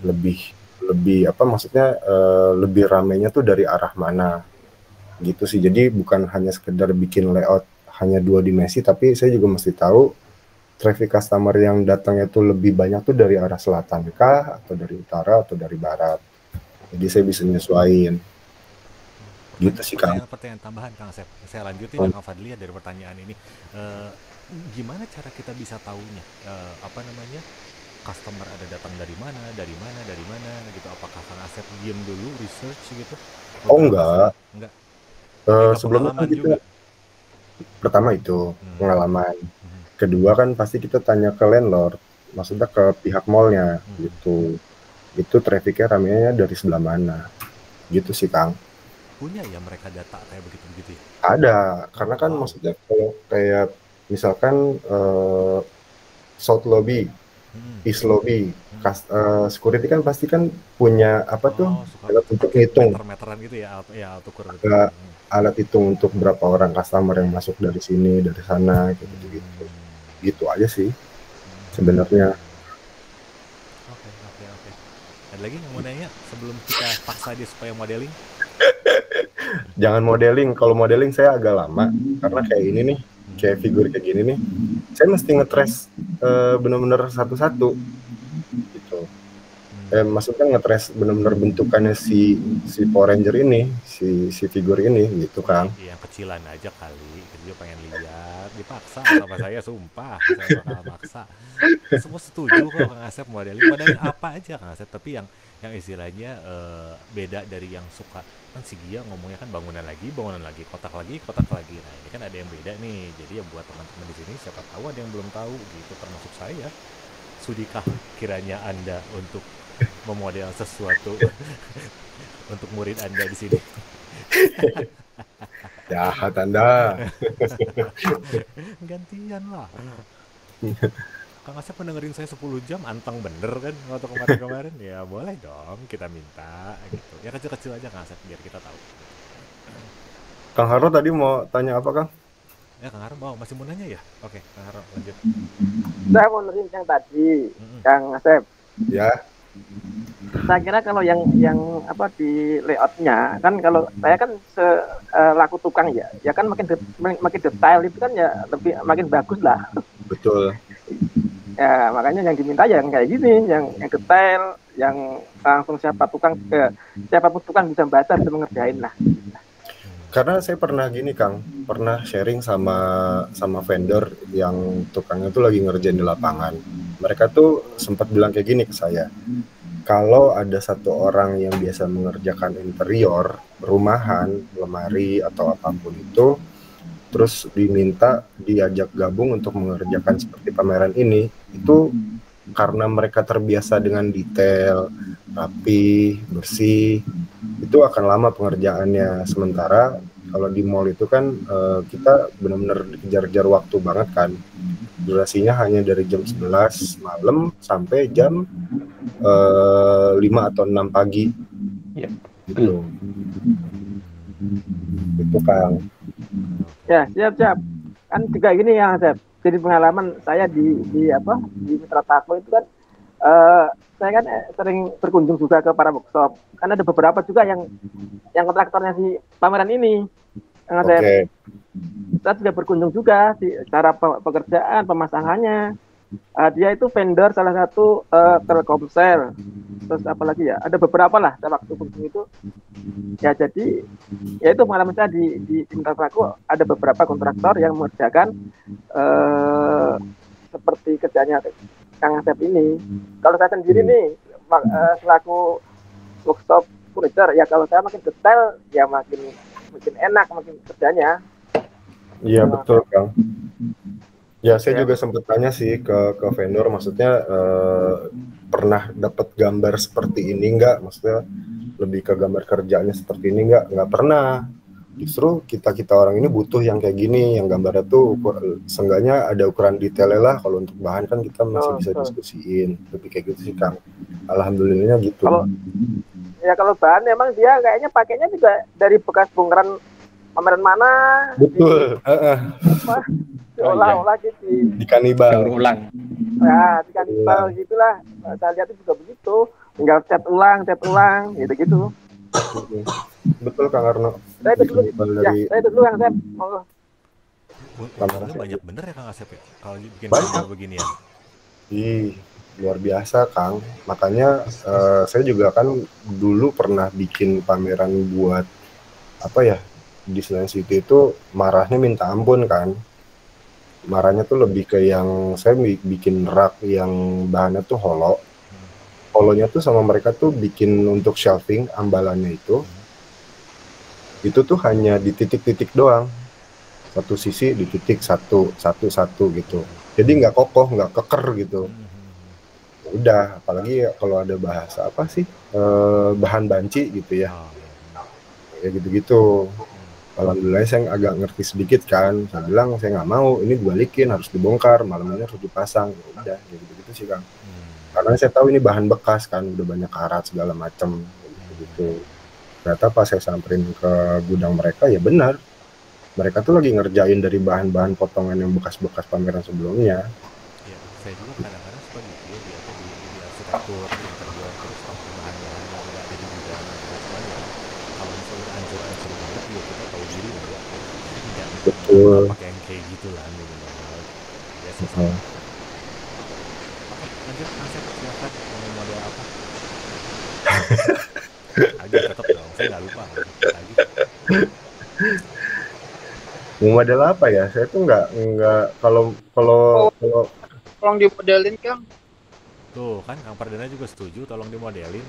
Lebih apa maksudnya lebih ramainya tuh dari arah mana. Gitu sih. Jadi bukan hanya sekedar bikin layout hanya 2 dimensi, tapi saya juga mesti tahu traffic customer yang datangnya tuh lebih banyak tuh dari arah selatan kah, atau dari utara, atau dari barat. Jadi saya bisa nyesuaiin. Gitu sih Kang. Pertanyaan tambahan Kang Asep. Saya lanjutin ya Kang Fadli dari pertanyaan ini. Gimana cara kita bisa tahunya? Customer ada datang dari mana gitu. Apakah Kang Asep diam dulu research gitu? Oh enggak. Sebelumnya kan kita juga. Pertama itu pengalaman. Kedua kan pasti kita tanya ke landlord, maksudnya ke pihak mallnya gitu. Itu trafficnya ramenya dari sebelah mana. Gitu sih Kang. Punya ya mereka data kayak begitu-begitu ya? Ada, karena kan maksudnya kalau kayak misalkan South Lobby, East Lobby, security kan pasti kan punya apa tuh alat untuk ngitung. Meter-meteran gitu ya, ukur gitu. Alat hitung untuk berapa orang customer yang masuk dari sini, dari sana, gitu. Gitu aja sih sebenarnya. Oke. Ada lagi yang mau nanya sebelum kita paksa dia supaya modeling? Jangan modeling. Kalau modeling saya agak lama karena kayak ini nih, kayak figur kayak gini nih. Saya mesti nge-trace benar-benar satu-satu gitu. Maksudnya nge-trace benar-benar bentukannya si Power Ranger ini, si figur ini gitu kan. Yang kecilan aja kali, dia pengen lihat, dipaksa sama saya, sumpah saya bakal maksa. Semua setuju kok Kang Asep modeling apa aja Kang Asep, tapi yang istilahnya beda dari yang suka kan si Gia ngomongnya kan bangunan lagi, kotak lagi. Nah ini kan ada yang beda nih, jadi ya buat teman-teman di sini siapa tahu ada yang belum tahu gitu, termasuk saya. Sudikah kiranya Anda untuk memodel sesuatu untuk murid Anda di sini? Jahat Anda. Gantian lah. Kang Asep mendengarin saya 10 jam, anteng bener kan waktu kemarin-kemarin. Ya boleh dong, kita minta gitu. Ya kecil-kecil aja Kang Asep, biar kita tahu. Kang Haro tadi mau tanya apa Kang? Ya Kang Haro masih mau nanya ya? Oke, Kang Haro lanjut. Saya mau nanya yang tadi, Kang Asep. Ya. Saya kira kalau yang apa di layoutnya kan, kalau saya kan selaku tukang ya kan makin detail itu kan ya lebih makin bagus lah. Betul. Ya makanya yang diminta yang kayak gini, yang detail, yang langsung siapapun tukang bisa baca, bisa mengerjain lah. Karena saya pernah gini Kang, pernah sharing sama vendor yang tukangnya tuh lagi ngerjain di lapangan. Mereka tuh sempat bilang kayak gini ke saya, kalau ada satu orang yang biasa mengerjakan interior, rumahan, lemari atau apapun itu, terus diminta diajak gabung untuk mengerjakan seperti pameran ini, itu karena mereka terbiasa dengan detail, rapi, bersih, itu akan lama pengerjaannya. Sementara kalau di mall itu kan kita benar-benar dikejar-kejar waktu banget kan. Durasinya hanya dari jam 11 malam sampai jam 5 atau 6 pagi. Iya. Gitu. Itu Kang. Ya, siap. Kan juga gini ya, Sep. Jadi pengalaman saya di Mitra Tako itu kan saya kan sering berkunjung juga ke para workshop. Kan ada beberapa juga yang kontraktornya si pameran ini. Oke. Saya sudah berkunjung juga di cara pekerjaan, pemasangannya. Dia itu vendor salah satu Telkomsel. Terus apalagi ya, ada beberapa lah saya waktu kunjung itu. Ya jadi, ya itu pengalaman saya di Mitra Tako, ada beberapa kontraktor yang mengerjakan seperti kerjanya Kang Asep ini. Kalau saya sendiri nih, selaku workshop furniture, ya kalau saya makin detail, ya makin enak, makin kerjanya. Iya betul Kang. Ya saya juga sempat tanya sih ke vendor, maksudnya pernah dapat gambar seperti ini nggak? Maksudnya lebih ke gambar kerjanya seperti ini nggak? Nggak pernah. Justru kita orang ini butuh yang kayak gini, yang gambarnya tuh seenggaknya ada ukuran detailnya lah. Kalau untuk bahan kan kita masih bisa diskusiin, lebih kayak gitu sih Kang. Alhamdulillahnya gitu. Kalau bahan emang dia kayaknya pakainya juga dari bekas bongkaran pameran mana? Betul. Olah-olah gitu. Di kanibal. Ulang. Ya, di kanibal gitulah. Saya lihat itu juga begitu. Tinggal cat ulang, gitu-gitu. Betul Kang Arno. Saya itu dulu Kang Asep. Gambarnya banyak bener ya Kang Asep ya? Kalau bikin gambar begini ya? Ih, luar biasa Kang. Makanya saya juga kan dulu pernah bikin pameran buat apa ya, di Senayan City itu marahnya minta ampun kan. Marahnya tuh lebih ke yang saya bikin rak yang bahannya tuh holonya tuh sama mereka tuh bikin untuk shelving ambalannya itu tuh hanya di titik-titik doang, satu sisi di titik satu gitu, jadi nggak kokoh, nggak keker gitu. Udah, apalagi kalau ada bahasa apa sih, bahan banci gitu ya, kayak gitu-gitu. Alhamdulillah saya agak ngerti sedikit kan, saya bilang saya nggak mau, ini dibalikin, harus dibongkar, malamnya harus dipasang. Udah, gitu-gitu sih Kang. Karena saya tahu ini bahan bekas kan, udah banyak karat segala macam gitu. Ternyata pas saya samperin ke gudang mereka, ya benar, mereka tuh lagi ngerjain dari bahan-bahan potongan yang bekas-bekas pameran sebelumnya. Ya, saya juga kadang-kadang suka gitu ya, di arsitektur, di interior, terus bahan-bahan yang udah ada di gudang, cuman ya kalau misalnya udah hancur-hancur banget juga kita tahu diri lah ya, nggak pakai yang kayak gitu lah, minimal biasa sama. Lanjut Kang Asep, silakan mau model apa? Lagi tetap dong, saya nggak lupa lagi. Mau model apa ya? Saya tuh nggak kalau tolong dimodelin Kang. Tuh kan Kang Pardana juga setuju, tolong dimodelin.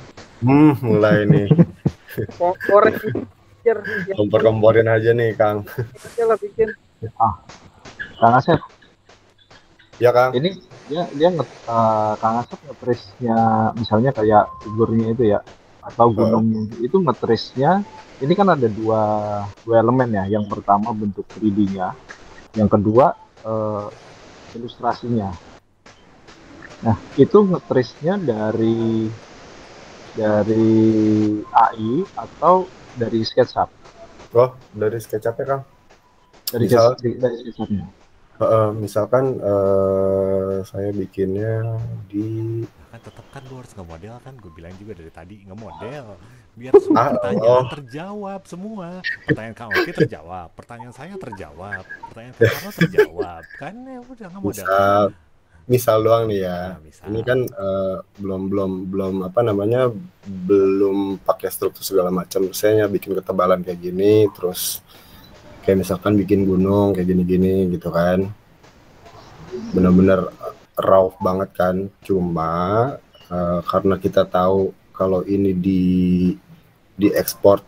Mulai nih. Kompor-komporin aja nih Kang. Coba bikin. Kang Asep. Ya Kang. Ini dia Kang Asep ngetrisnya misalnya kayak figurnya itu ya, atau gunung itu ngetrisnya. Ini kan ada dua elemen ya. Yang pertama bentuk 3D-nya, yang kedua ilustrasinya. Nah, itu ngetrisnya dari AI atau dari SketchUp? Oh, dari SketchUp ya Kang. Dari SketchUp-nya. Misalkan saya bikinnya di kan tetap kan lu harus nge-model kan, gue bilang juga dari tadi nge-model biar semua pertanyaan terjawab semua. Pertanyaan Kang Oki terjawab, pertanyaan saya terjawab, pertanyaan Kang Arno terjawab, kan ya udah nge-model. misal doang nih ya. Nah, misal. Ini kan belum apa namanya, belum pakai struktur segala macam. Misalnya bikin ketebalan kayak gini, terus kayak misalkan bikin gunung kayak gini-gini gitu kan. Benar-benar raw banget kan. Cuma karena kita tahu kalau ini diekspor,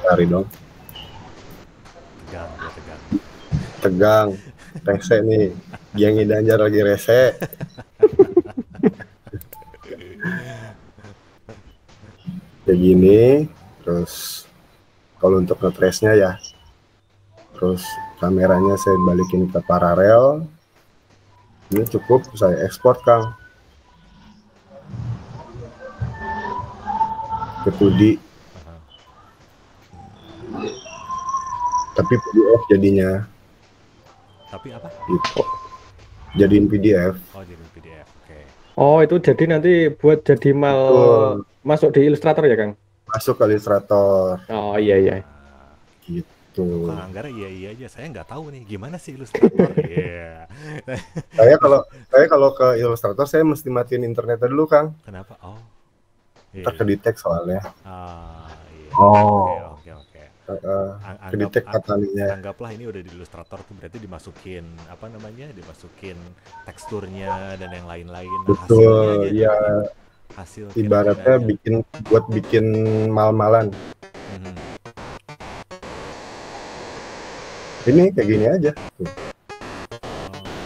cari dong. Tegang, rese nih. Giang Idanjar lagi rese. Kayak gini, terus kalau untuk nge-trace-nya ya, terus kameranya saya balikin ke paralel. Ini cukup saya ekspor, Kang, ke 2D. Tapi PDF jadinya. Tapi apa? Gitu. Jadiin PDF. Oh, jadiin PDF. Oke. Oh, itu jadi nanti buat jadi masuk di Illustrator ya, Kang? Masuk ke Illustrator. Oh, iya. Gitu. Kang Anggara iya aja. Saya nggak tahu nih gimana sih Illustrator. Iya. Saya kalau ke Illustrator saya mesti matiin internetnya dulu, Kang. Kenapa? Oh. Ntar kedetek soalnya. Iya. Oh. Oke. Kedetek katanya. Anggaplah ini udah di Illustrator tuh berarti dimasukin apa namanya? Dimasukin teksturnya dan yang lain-lain. Betul, iya. Hasil ibaratnya bikin mal-malan. Ini kayak gini aja. Tuh.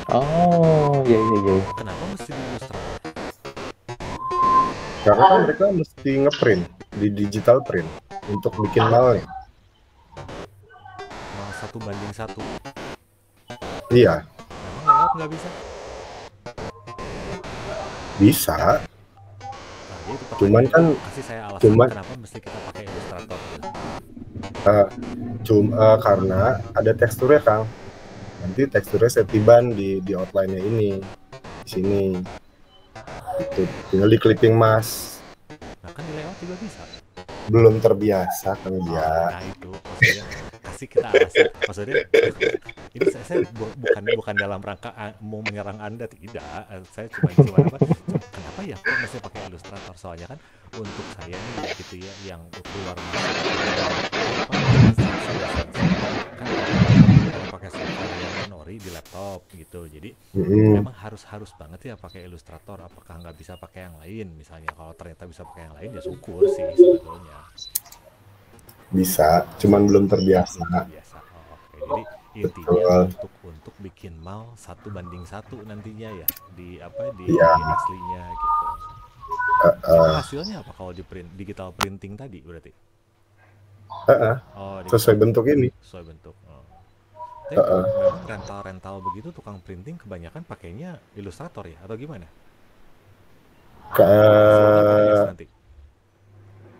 Oh, iya. Kenapa mesti di Illustrator? Karena kan mereka mesti ngeprint di digital print untuk bikin malnya. Mal 1:1. Iya. Emang layout nggak bisa? Bisa. Nah, itu cuman kan kasih saya alasan kenapa mesti kita pakai Illustrator. Karena ada teksturnya, Kang. Nanti teksturnya saya tiban di outline-nya ini, di sini. Itu tinggal di clipping mask. Nah, kan di layout juga bisa. Belum terbiasa, Kang dia. Nah, itu maksudnya kasih kita alasan. Maksudnya ini saya bukan dalam rangka mau menyerang Anda, tidak. Saya cuma apa? Kenapa ya kok mesti pakai Illustrator? Soalnya kan untuk saya nih gitu ya yang keluar pakai software yang Nori di laptop gitu. Jadi memang harus banget ya pakai Illustrator. Apakah nggak bisa pakai yang lain? Misalnya kalau ternyata bisa pakai yang lain ya syukur sih sebetulnya. Bisa, cuman belum terbiasa. Oke. Jadi intinya untuk bikin mal 1:1 nantinya ya di aslinya gitu. Hasilnya apa kalau di print digital printing tadi berarti? Sesuai bentuk ini. Sesuai bentuk. Memang rental begitu tukang printing kebanyakan pakainya Illustrator ya atau gimana?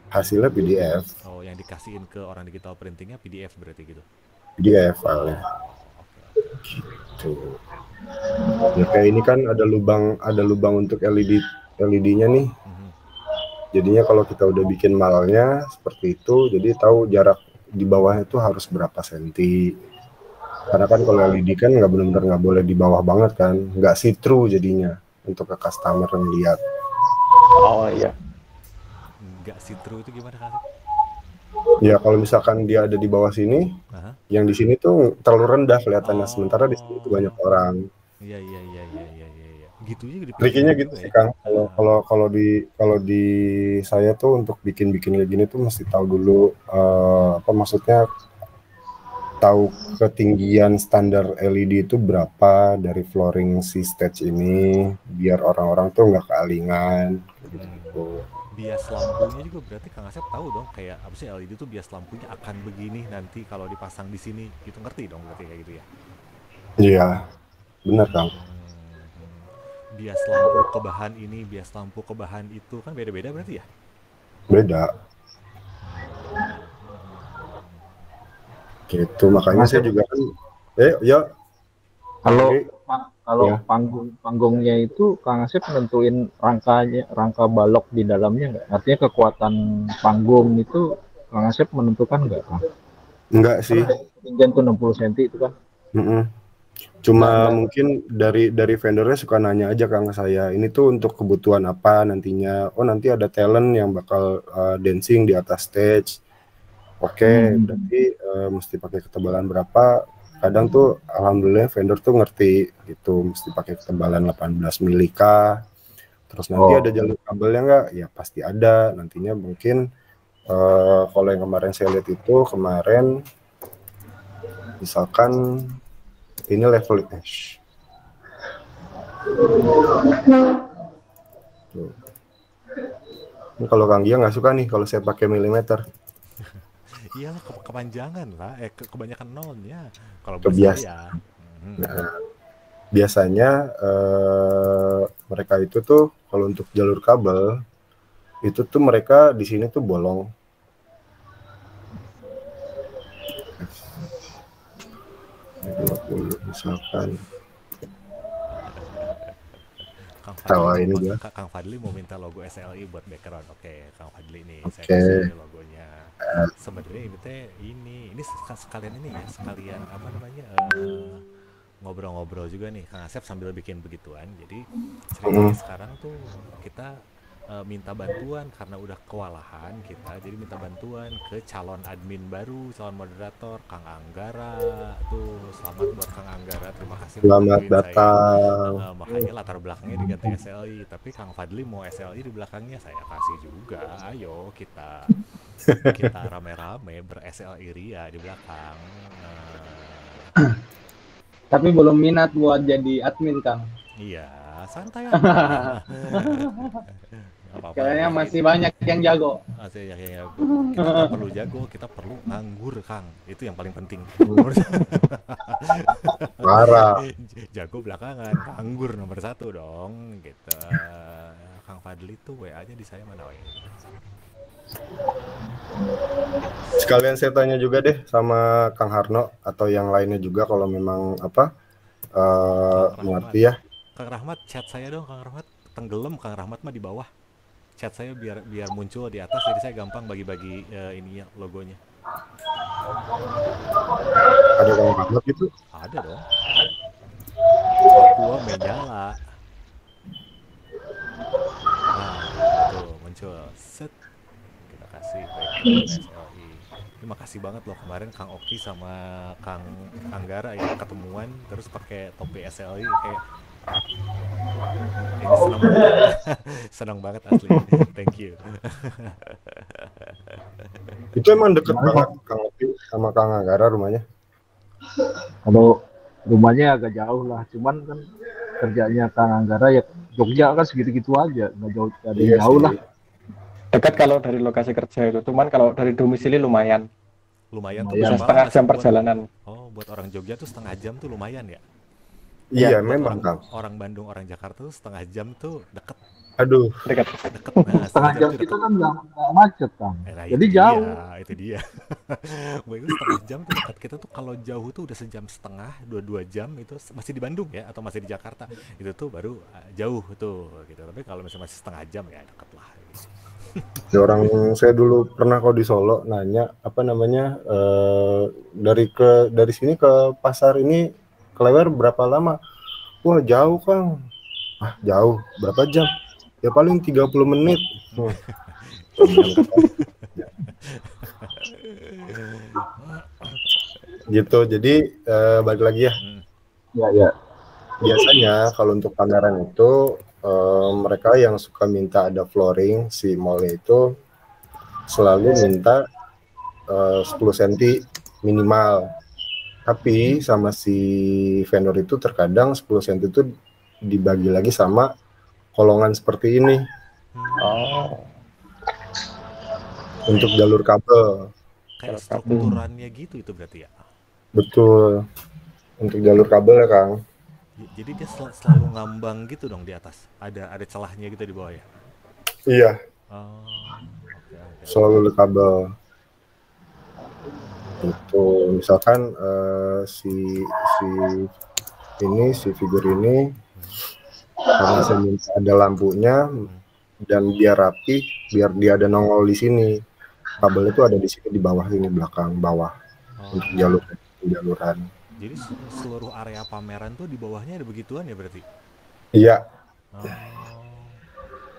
Hasilnya PDF. Oh, yang dikasihin ke orang digital printingnya PDF berarti gitu? PDF filenya. Gitu. Ya kayak ini kan ada lubang untuk LED-nya nih. Jadinya kalau kita udah bikin malnya seperti itu, jadi tahu jarak di bawahnya itu harus berapa senti. Karena kan kalau LED kan nggak boleh di bawah banget kan, nggak see-through jadinya untuk ke customer yang lihat. Oh iya. Nggak see-through itu gimana kan? Ya kalau misalkan dia ada di bawah sini, yang di sini tuh terlalu rendah kelihatannya, sementara di sini tuh banyak orang. Iya. Gitu juga. Triknya gitu sih, Kang. Kalau di saya tuh untuk bikin kayak gini tuh mesti tahu dulu maksudnya tahu ketinggian standar LED itu berapa dari flooring si stage ini biar orang-orang tuh nggak kealingan gitu. Bias lampunya juga berarti Kang Asep tahu dong kayak apa sih LED itu bias lampunya akan begini nanti kalau dipasang di sini gitu, ngerti dong berarti kayak gitu ya? Iya, benar, Kang. Bias lampu ke bahan ini, bias lampu ke bahan itu kan beda-beda berarti ya? Beda. Gitu, makanya saya juga kan kalau panggungnya itu Kang Asep nentuin rangka balok di dalamnya nggak? Artinya kekuatan panggung itu Kang Asep menentukan nggak, Kang? Enggak sih. Tinggian tuh 60 cm itu kan? Cuma mungkin dari vendornya suka nanya aja Kang ke saya, ini tuh untuk kebutuhan apa nantinya? Oh nanti ada talent yang bakal dancing di atas stage. Oke, berarti mesti pakai ketebalan berapa? Kadang tuh alhamdulillah vendor tuh ngerti gitu, mesti pakai ketebalan 18 mili kah? Terus nanti ada jalur kabelnya nggak? Ya pasti ada. Nantinya mungkin kalau yang kemarin saya lihat itu kemarin misalkan ini level Tuh. Ini kalau Kang Gia nggak suka nih kalau saya pakai milimeter. Iyalah kepanjangan lah, kebanyakan nolnya. Kalau kebiasaan. Nah, biasanya mereka itu tuh kalau untuk jalur kabel itu tuh mereka di sini tuh bolong. Misalkan Kang Fadli mau minta logo SLI buat background. Oke, Kang Fadli nih, saya kasih logonya. Sebenarnya ini sekalian ini ya, sekalian apa namanya ngobrol-ngobrol juga nih, Kang Asep sambil bikin begituan. Jadi ceritanya sekarang tuh kita minta bantuan karena udah kewalahan kita, jadi minta bantuan ke calon admin baru, calon moderator Kang Anggara tuh. Selamat buat Kang Anggara, terima kasih. Selamat datang. Makanya latar belakangnya diganti SLI, tapi Kang Fadli mau SLI di belakangnya saya kasih juga. Ayo kita rame-rame ber-SLI Ria di belakang. Tapi belum minat buat jadi admin, Kang. Iya, santai aja. Kayaknya masih banyak yang jago. Masih yang jago. Kita nggak perlu jago, kita perlu nganggur, Kang. Itu yang paling penting. Parah. Jago belakangan, nganggur nomor 1 dong. Gitu. Kang Fadli tuh WA-nya di saya mana? Sekalian saya tanya juga deh sama Kang Harno atau yang lainnya juga kalau memang mengerti ya. Kang Rahmat, chat saya dong, Kang Rahmat. Tenggelam Kang Rahmat mah di bawah. Chat saya biar muncul di atas, jadi saya gampang bagi-bagi ininya, logonya. Ada Kang Rahmat gitu? Ada dong. Papua menyala. Nah, tuh muncul. Set. Kita kasih SLI. Terima kasih banget loh kemarin Kang Oki sama Kang Anggara ya ketemuan terus pakai topi SLI kayak ini senang banget. Senang banget asli. Thank you. Itu emang deket banget Kang Oki sama Kang Anggara rumahnya? Kalau rumahnya agak jauh lah, cuman kan kerjanya Kang Anggara ya Jogja kan segitu-gitu aja, nggak jauh, ada yang jauh lah. Dekat kalau dari lokasi kerja itu, cuman kalau dari domisili lumayan tuh bisa setengah jam perjalanan. Oh, buat orang Jogja tuh setengah jam tuh lumayan ya? Iya, memang Kang. Orang Bandung, orang Jakarta tuh setengah jam tuh deket. Aduh, dekat. Nah, setengah jam kita kan nggak macet Kang. Jadi jauh. Itu dia. Itu setengah jam tuh dekat. Kita tuh kalau jauh tuh udah sejam setengah, 2 jam itu masih di Bandung ya atau masih di Jakarta. Itu tuh baru jauh tuh gitu. Tapi kalau misalnya masih setengah jam ya deket lah. Ya orang saya dulu pernah kok di Solo nanya apa namanya dari sini ke pasar ini Klewer berapa lama? Wah jauh Kang. Ah jauh berapa jam? Ya paling 30 menit. Gitu. Jadi balik lagi ya. Ya. Biasanya kalau untuk pameran itu mereka yang suka minta ada flooring, si mallnya itu selalu minta 10 cm minimal. Tapi sama si vendor itu terkadang 10 cm itu dibagi lagi sama kolongan seperti ini. Untuk jalur kabel. Kayak strukturannya gitu itu berarti ya? Betul. Untuk jalur kabel ya Kang. Jadi dia selalu ngambang gitu dong di atas. Ada celahnya gitu di bawah ya? Iya. Okay. Selalu kabel. Itu misalkan si figur ini karena saya minta ada lampunya dan biar rapi, biar dia ada nongol di sini. Kabel itu ada di sini di bawah ini bawah untuk jaluran. Jadi seluruh area pameran tuh di bawahnya ada begituan ya berarti? Iya. Oh,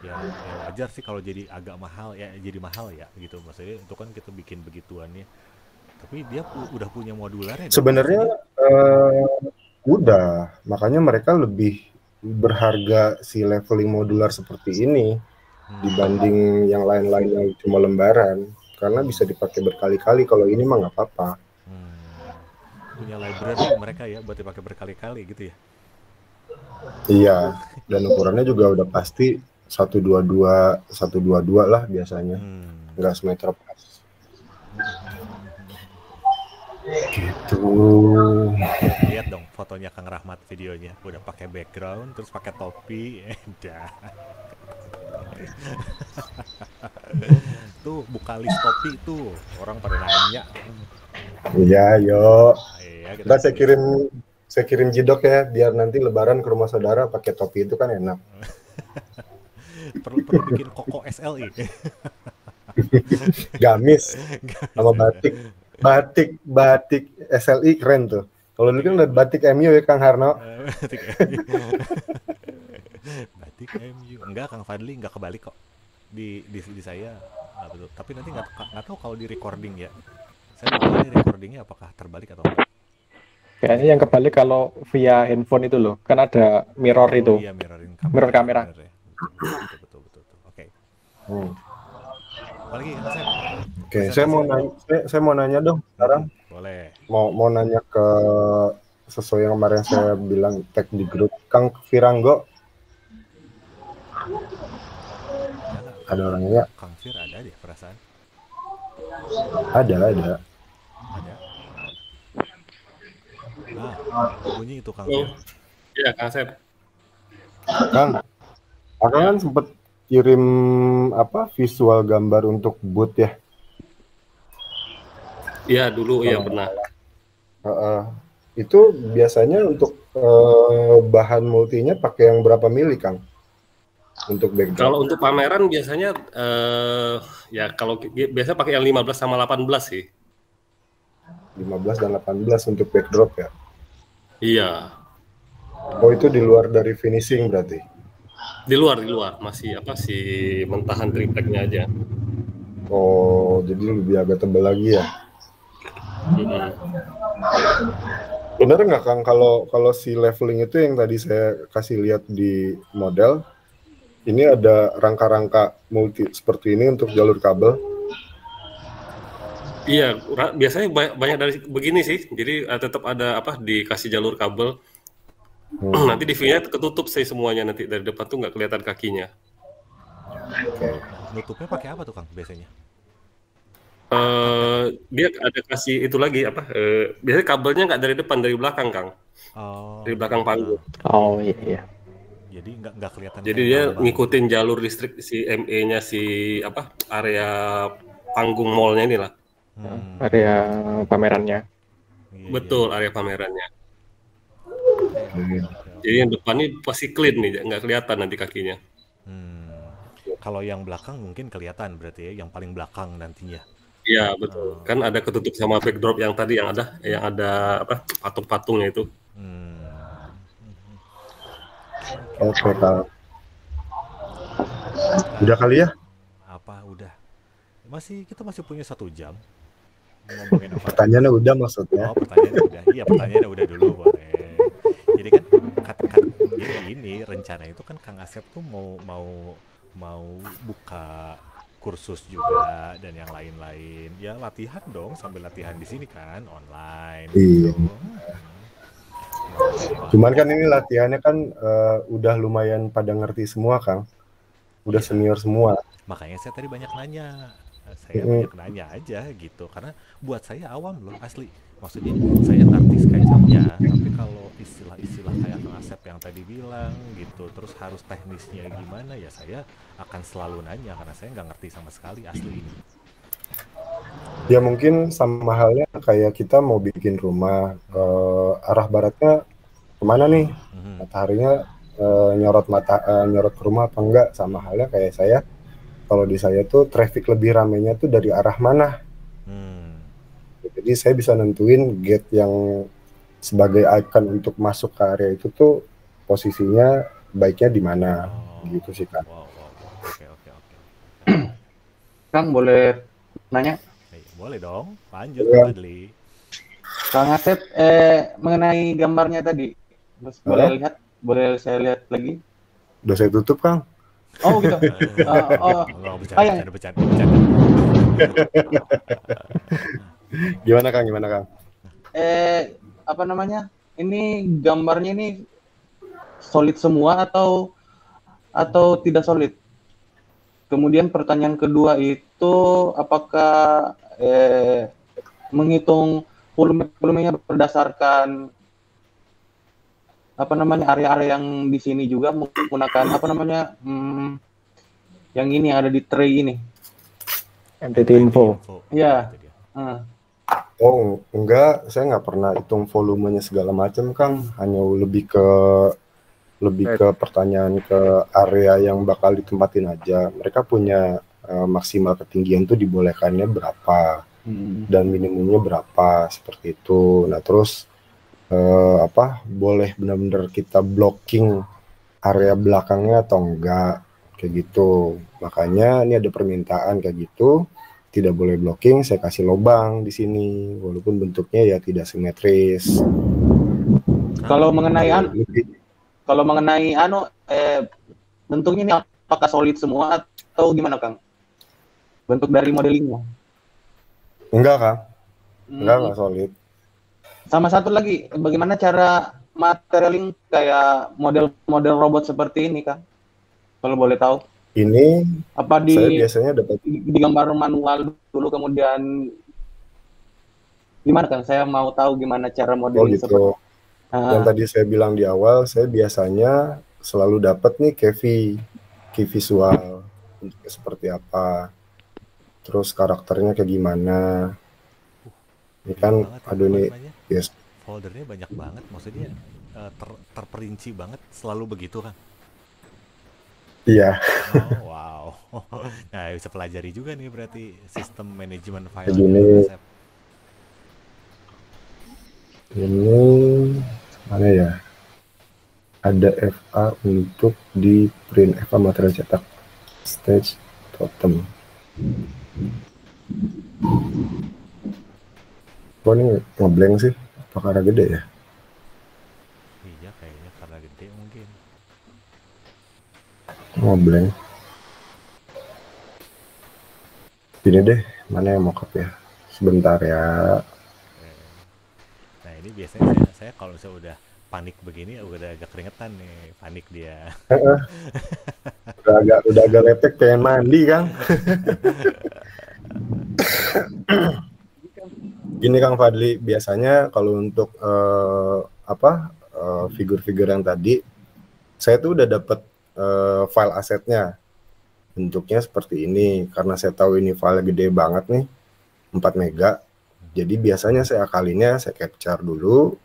ya wajar sih kalau jadi agak mahal ya, jadi mahal ya gitu. Maksudnya itu kan kita bikin begituannya. Tapi dia udah punya modularnya dong. Sebenarnya udah, makanya mereka lebih berharga si leveling modular seperti ini dibanding yang lain-lain yang cuma lembaran, karena bisa dipakai berkali-kali. Kalau ini mah nggak apa-apa. Punya library mereka ya buat dipakai berkali-kali gitu ya. Iya, dan ukurannya juga udah pasti 122 lah biasanya, nggak semeter pas. Gitu. Lihat dong fotonya Kang Rahmat, videonya udah pakai background terus pakai topi, dah. Tuh buka list topi tuh, orang pada nanya. Iya, yo. Iya, Udah saya kirim jidok ya, biar nanti lebaran ke rumah saudara pakai topi itu kan enak. perlu bikin koko SLI. Gamis sama batik SLI keren tuh. Kalau dulu kan udah batik MU ya Kang Harno. Batik MU enggak, Kang Fadli enggak kebalik kok. Di saya betul. Tapi nanti nggak tahu kalau di recording ya. Saya lupa nih recordingnya apakah terbalik atau enggak. Kayaknya yang kebalik kalau via handphone itu loh, kan ada mirror itu. Iya, mirror kamera. Betul. Oke. Apalagi Kang Sep? Oke, saya mau nanya dong sekarang. Boleh. Mau nanya ke sesuai yang kemarin saya bilang tag di grup, Kang Firanggo. Ada orangnya? Kang Fir ada deh perasaan. Ada. Bunyi itu Kang Fir. Iya, Kang Sep. Kang kan sempet kirim visual gambar untuk boot ya? Iya dulu iya pernah. Itu biasanya untuk bahan multinya pakai yang berapa mili Kang? Untuk backdrop? Kalau untuk pameran biasanya ya kalau biasa pakai yang 15 sama 18 sih. 15 dan 18 untuk backdrop ya? Iya. Oh itu di luar dari finishing berarti? Di luar masih si mentahan tripleknya aja. Oh jadi lebih agak tebal lagi ya? Bener nggak Kang kalau si leveling itu yang tadi saya kasih lihat di model, ini ada rangka-rangka multi seperti ini untuk jalur kabel? Iya, biasanya banyak dari begini sih. Jadi tetap ada dikasih jalur kabel. Nanti di V-nya ketutup sih semuanya, nanti dari depan tuh nggak kelihatan kakinya. Nutupnya pakai apa tuh Kang biasanya? Dia ada kasih itu lagi biasanya kabelnya nggak dari depan, dari belakang Kang. Dari belakang panggung. Oh iya. Jadi nggak kelihatan. Jadi dia ngikutin jalur listrik si ME-nya area panggung mallnya inilah. Area pamerannya. Betul, area pamerannya. Jadi yang depan ini pasti clean nih, nggak kelihatan nanti kakinya. Kalau yang belakang mungkin kelihatan berarti ya, yang paling belakang nantinya. Iya betul, kan ada ketutup sama backdrop yang tadi yang ada patung-patungnya itu. Oke Kang. Udah kali ya? Udah? Kita masih punya 1 jam. Ngomongin apa? Pertanyaannya udah maksudnya? Oh pertanyaannya udah, iya pertanyaannya udah dulu boleh. Jadi kan ini rencana itu kan Kang Asep tuh mau buka kursus juga dan yang lain-lain. Ya latihan dong, sambil latihan di sini kan online. Iya. Cuman kan ini latihannya kan udah lumayan pada ngerti semua Kang. Udah senior semua. Makanya saya tadi banyak nanya. Banyak nanya aja gitu, karena buat saya awam loh asli. Maksudnya saya ngerti SketchUp-nya, tapi kalau istilah-istilah kayak Kang Asep yang tadi bilang gitu, terus harus teknisnya gimana ya, saya akan selalu nanya karena saya nggak ngerti sama sekali asli ini. Ya mungkin sama halnya kayak kita mau bikin rumah, arah baratnya kemana nih? Mataharinya nyorot ke rumah apa enggak? Sama halnya kayak saya. Kalau di saya tuh traffic lebih ramainya tuh dari arah mana. Jadi saya bisa nentuin gate yang sebagai icon untuk masuk ke area itu tuh posisinya baiknya di mana gitu sih Kang. Oke. Kang boleh nanya? Boleh dong, lanjut Ya. Fadli. Kang Asep, mengenai gambarnya tadi, terus boleh lihat, boleh saya lihat lagi? Udah saya tutup Kang. Oh gitu. Bercanda. Gimana Kang? Apa namanya? Ini gambarnya ini solid semua atau tidak solid? Kemudian pertanyaan kedua itu apakah menghitung volumenya berdasarkan apa namanya area-area yang di sini juga menggunakan apa namanya yang ini ada di tray ini. Entity info. Ya. Oh enggak, saya nggak pernah hitung volumenya segala macam Kang, hanya lebih ke pertanyaan ke area yang bakal ditempatin aja. Mereka punya maksimal ketinggian tuh dibolehkannya berapa dan minimumnya berapa seperti itu. Nah terus boleh benar-benar kita blocking area belakangnya atau enggak kayak gitu. Makanya ini ada permintaan kayak gitu. Tidak boleh blocking, saya kasih lubang di sini, walaupun bentuknya ya tidak simetris. Kalau mengenai bentuknya ini apakah solid semua atau gimana Kang? Bentuk dari modelingnya? Enggak Kang, enggak solid. Sama satu lagi, bagaimana cara materialing kayak model robot seperti ini Kang? Kalau boleh tahu? Ini apa saya biasanya dapat di gambar manual dulu kemudian gimana Kang? Saya mau tahu gimana cara modeling gitu. Yang tadi saya bilang di awal, saya biasanya selalu dapat nih key visual seperti apa, terus karakternya kayak gimana. Ini kan aduh nih, yes. Foldernya banyak banget, maksudnya terperinci banget, selalu begitu kan? Iya. Oh, wow. Nah, bisa pelajari juga nih berarti sistem manajemen file. Ini mana ya? Ada FA untuk di print FA material cetak stage totem. Kok ini ngeblank sih? Apa karena gede ya? Iya, kayaknya karena gede mungkin. Ngeblank. Ini deh, mana yang mockup ya? Sebentar ya. Nah ini biasanya saya kalau saya udah panik begini udah agak keringetan nih, panik dia. udah agak lepek pengen mandi Kang. Gini Kang Fadli, biasanya kalau untuk figur-figur yang tadi, saya tuh udah dapat file asetnya. Bentuknya seperti ini, karena saya tahu ini file gede banget nih, 4 mega. Jadi biasanya saya akalinya, saya capture dulu,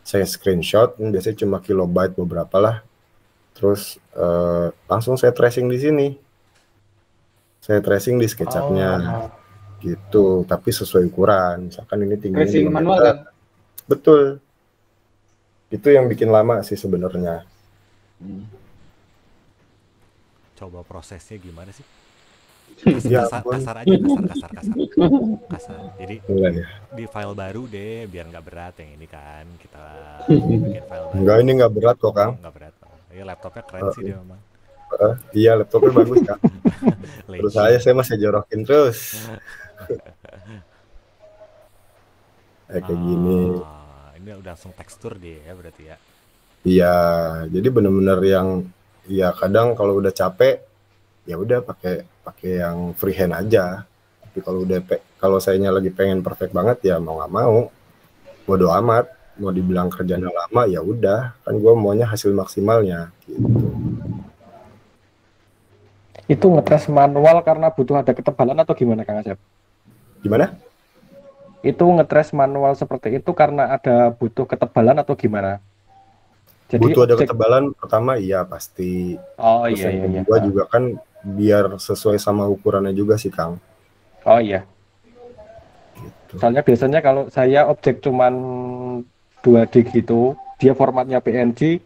saya screenshot, ini biasanya cuma kilobyte beberapa lah. Terus langsung saya tracing di sini. Saya tracing di SketchUp-nya. Gitu, tapi sesuai ukuran. Misalkan ini tingginya tracing manual kan? Betul. Itu yang bikin lama sih sebenarnya. Coba prosesnya gimana sih? Kasar aja, kasar. Jadi di file baru deh, biar nggak berat yang ini kan kita bikin file baru. Enggak, ini nggak berat kok Kang. Nggak berat. Ya laptopnya keren sih dia memang. Iya, laptopnya bagus Kang. Terus saya masih jorokin terus. Kayak gini. Ini udah langsung tekstur dia ya berarti ya. Iya, jadi bener-bener yang ya kadang kalau udah capek ya udah pakai yang freehand aja. Tapi kalau sayanya lagi pengen perfect banget ya mau nggak mau, bodo amat. Mau dibilang kerjanya lama ya udah, kan gue maunya hasil maksimalnya. Gitu. Itu ngetrace manual karena butuh ada ketebalan atau gimana Kang Asep? Gimana? Itu ngetrace manual seperti itu karena ada butuh ketebalan atau gimana? Jadi butuh ada ketebalan pertama iya pasti. Oh terus iya yang kedua juga kan biar sesuai sama ukurannya juga sih Kang. Oh iya. Gitu. Soalnya biasanya kalau saya objek cuman 2D gitu, dia formatnya PNG,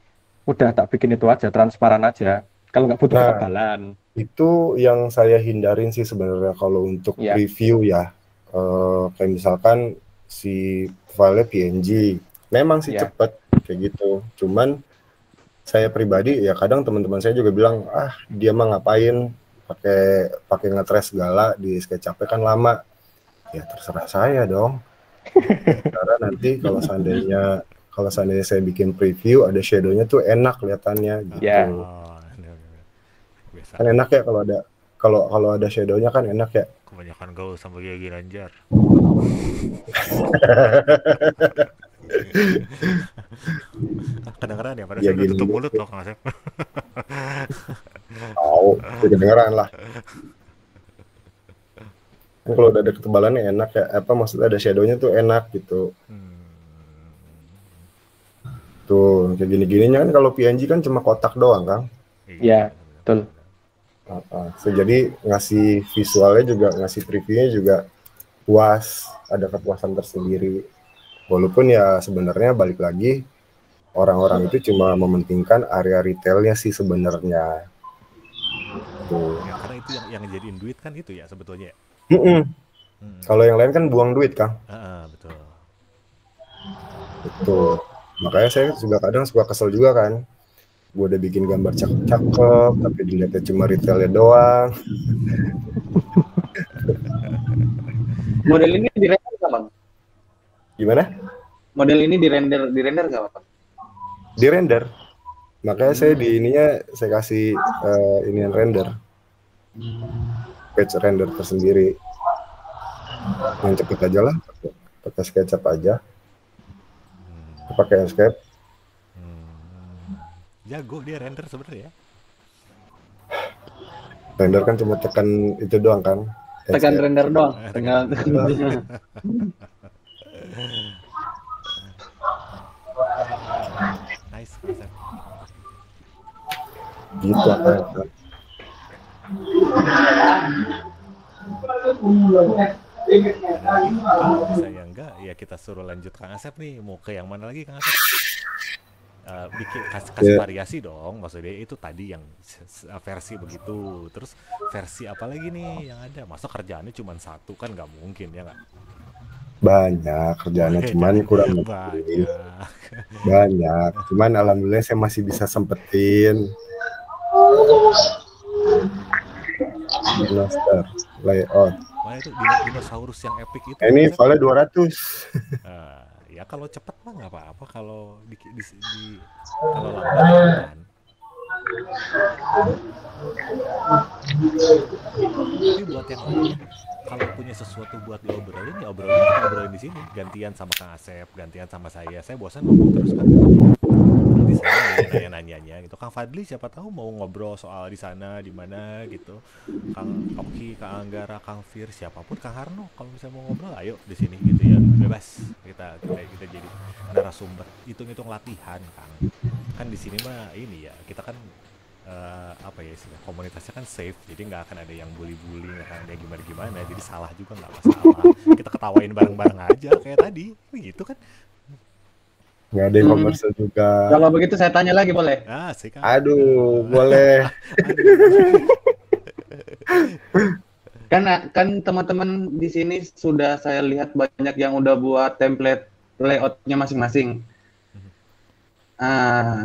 udah tak bikin itu aja, transparan aja. Kalau nggak butuh Nah, ketebalan. itu yang saya hindarin sih sebenarnya kalau untuk Ya, preview ya. Kayak misalkan si file PNG, memang sih ya, cepet kayak gitu. Cuman saya pribadi ya kadang teman-teman saya juga bilang, ah dia mah ngapain pakai pakai nge-trace segala di SketchUp kan lama. Ya terserah saya dong. Karena nanti kalau seandainya saya bikin preview ada shadow-nya tuh enak kelihatannya gitu. ya. Oh, biasa. Kan enak ya kalau ada shadow-nya kan enak ya. Kebanyakan gaul sama Gigi Lanjar. Kedengeran ya, padahal Ya saya udah gini tutup gitu. mulut loh Kang Asep. Oh, ya kedengeran lah. Kan kalau udah ada ketebalannya enak ya. Apa maksudnya ada shadow-nya tuh enak gitu. Tuh, kayak gini-gininya kan kalau PNG kan cuma kotak doang, Kang. Ya, betul. So, jadi ngasih visualnya juga, ngasih previewnya juga puas, ada kepuasan tersendiri. Walaupun ya sebenarnya balik lagi orang-orang itu cuma mementingkan area retailnya sih sebenarnya. Tuh. Ya, karena itu yang jadiin duit kan itu ya sebetulnya. Kalau yang lain kan buang duit, Kang. Betul. Betul. Makanya saya juga kadang suka kesel juga kan. Gue udah bikin gambar cakep-cakep, tapi dilihatnya cuma retailnya doang. Model ini dirender nggak, Bang? Gimana? Model ini dirender nggak, Bang? Di render. Makanya saya di ininya saya kasih inian render. Page render tersendiri. Yang cepet aja lah, pakai SketchUp aja. Pakai Escape. Jago dia render sebenarnya ya. Render kan cuma tekan itu doang kan. Tekan render doang. Tinggal Nice konsep. Gitu kan. Kalau misalnya enggak, ya kita suruh lanjut Kang Asep nih. Mau ke yang mana lagi Kang Asep? Kasih variasi dong, maksudnya itu tadi yang versi begitu, terus versi apa lagi nih yang ada? Masa kerjaannya cuma satu kan nggak mungkin ya nggak? Banyak kerjaannya, cuman kurang banyak. Cuman alhamdulillah saya masih bisa sempetin. Master layout. Mana itu dinosaurus yang epic itu? Ini file 200. Ya kalau cepat mah nggak apa-apa, kalau kalau lambat kan. Tapi buat yang lainnya, kalau punya sesuatu buat diobrolin, ya obrolin di sini. Gantian sama Kang Asep, gantian sama saya. Saya bosan ngomong terus kan. Nanti saya nanya-nanyanya gitu. Kang Fadli siapa tahu mau ngobrol soal di sana, di mana gitu. Kang Oki, Kang Anggara, Kang Fir, siapapun, Kang Harno, kalau misalnya mau ngobrol, ayo di sini gitu ya, bebas. Kita jadi narasumber. Hitung-hitung latihan, Kang. Kan di sini mah ini ya, kita kan apa ya istilah komunitasnya kan safe, jadi nggak akan ada yang bully-bully, nggak akan ada yang gimana-gimana, jadi salah juga nggak masalah. Kita ketawain bareng-bareng aja kayak tadi, gitu kan. Nggak ada yang komersial juga. Kalau begitu saya tanya lagi boleh? Sih, Kang. Aduh, boleh. Kan teman-teman di sini sudah saya lihat banyak yang udah buat template layoutnya masing-masing.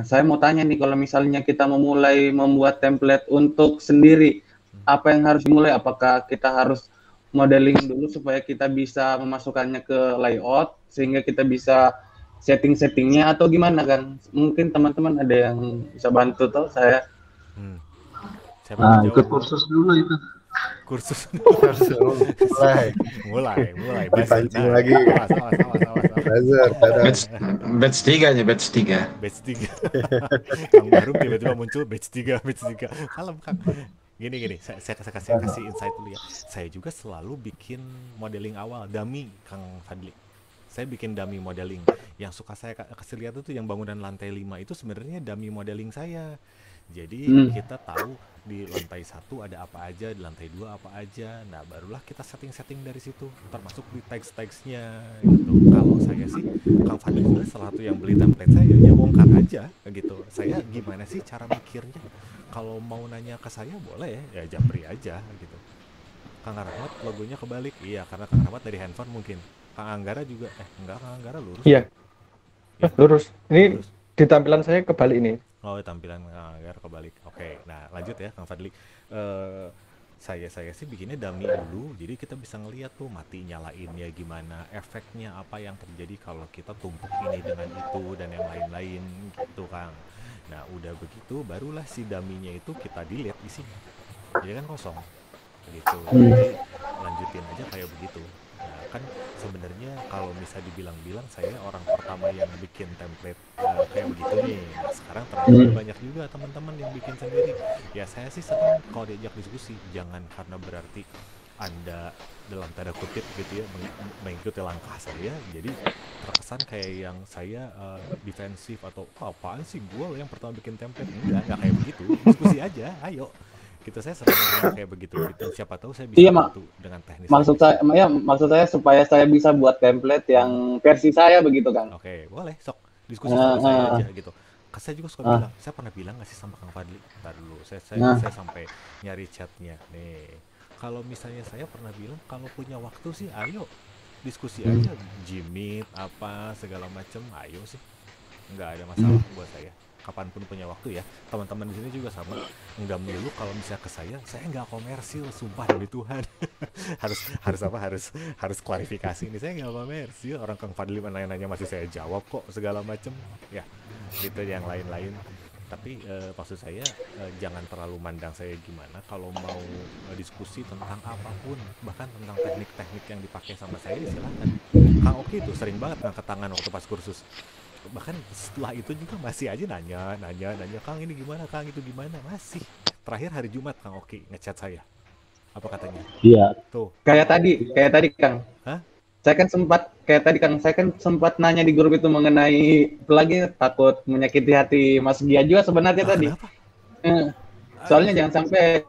Saya mau tanya nih, kalau misalnya kita memulai membuat template untuk sendiri, apa yang harus dimulai? Apakah kita harus modeling dulu supaya kita bisa memasukkannya ke layout, sehingga kita bisa setting-settingnya, atau gimana kan? Mungkin teman-teman ada yang bisa bantu tuh saya. Ikut kursus dulu itu. Kursus mulai dipancing lagi. Batch 3 aja, batch 3. Kang Barum tiba-tiba muncul batch 3. Kalem Kang. Gini, saya kasih insight dulu ya. Saya juga selalu bikin modeling awal, dummy Kang Fadli. Saya bikin dummy modeling. Yang suka saya kasih lihat itu yang bangunan lantai 5 itu sebenarnya dummy modeling saya. Jadi kita tahu di lantai 1 ada apa aja, di lantai 2 apa aja. Nah, barulah kita setting-setting dari situ, termasuk di teks-teksnya gitu. Kalau kalau saya sih Kang Fadli juga salah satu yang beli template saya, ya bongkar aja gitu. Saya gimana sih cara mikirnya? Kalau mau nanya ke saya boleh ya japri aja gitu. Kang Rahmat logonya kebalik, iya karena Kang Rahmat dari handphone mungkin. Kang Anggara juga, enggak, Kang Anggara lurus. Iya, Ya, lurus. Ini lurus. di tampilan saya kebalik ini. Oh, tampilan Kang Anggara kebalik. Oke, nah lanjut ya Kang Fadli. Saya sih bikinnya dummy dulu, jadi kita bisa ngeliat tuh mati nyalainnya gimana, efeknya apa yang terjadi kalau kita tumpuk ini dengan itu dan yang lain-lain gitu Kang. Nah udah begitu barulah si dummy-nya itu kita delete isinya, jadi kan kosong gitu. Jadi lanjutin aja kayak begitu. Nah kan sebenarnya kalau bisa dibilang-bilang saya orang pertama yang bikin template kayak begitu nih. Nah sekarang ternyata banyak juga teman-teman yang bikin sendiri. Ya saya sih senang kalau diajak diskusi, jangan karena berarti Anda dalam tanda kutip gitu ya mengikuti langkah saya, jadi terkesan kayak yang saya defensif atau apaan sih gue yang pertama bikin template. Enggak kayak begitu, diskusi aja, ayo gitu. Saya sering kayak begitu gitu. Siapa tahu saya bisa bantu dengan teknis. Maksud saya supaya saya bisa buat template yang versi saya begitu Kang. Oke, boleh sok diskusi sama saya aja gitu. Saya juga suka bilang, saya pernah bilang nggak sih sama Kang Fadli? Ntar dulu, saya sampai nyari chatnya nih. Kalau misalnya saya pernah bilang kalau punya waktu sih ayo diskusi aja, Jimit apa segala macem, ayo sih, nggak ada masalah buat saya. Kapanpun punya waktu ya. Teman-teman di sini juga sama. Enggak melulu kalau misalnya ke saya nggak komersil, sumpah demi Tuhan. harus klarifikasi ini, saya nggak komersil. Orang Kang Fadli nanya-nanya masih saya jawab kok segala macem. Ya, gitu yang lain-lain. Tapi maksud saya jangan terlalu mandang saya gimana. Kalau mau diskusi tentang apapun, bahkan tentang teknik-teknik yang dipakai sama saya, silakan. Kang Oki tuh sering banget ngangkat tangan waktu pas kursus. Bahkan setelah itu juga masih aja nanya Kang ini gimana, Kang itu gimana, masih. Terakhir hari Jumat Kang Oki ngechat saya, apa katanya? Iya. Tuh. Kayak tadi Kang. Hah? Saya kan sempat nanya di grup itu mengenai lagi takut menyakiti hati Mas Gia juga sebenarnya tadi. Soalnya jangan sampai.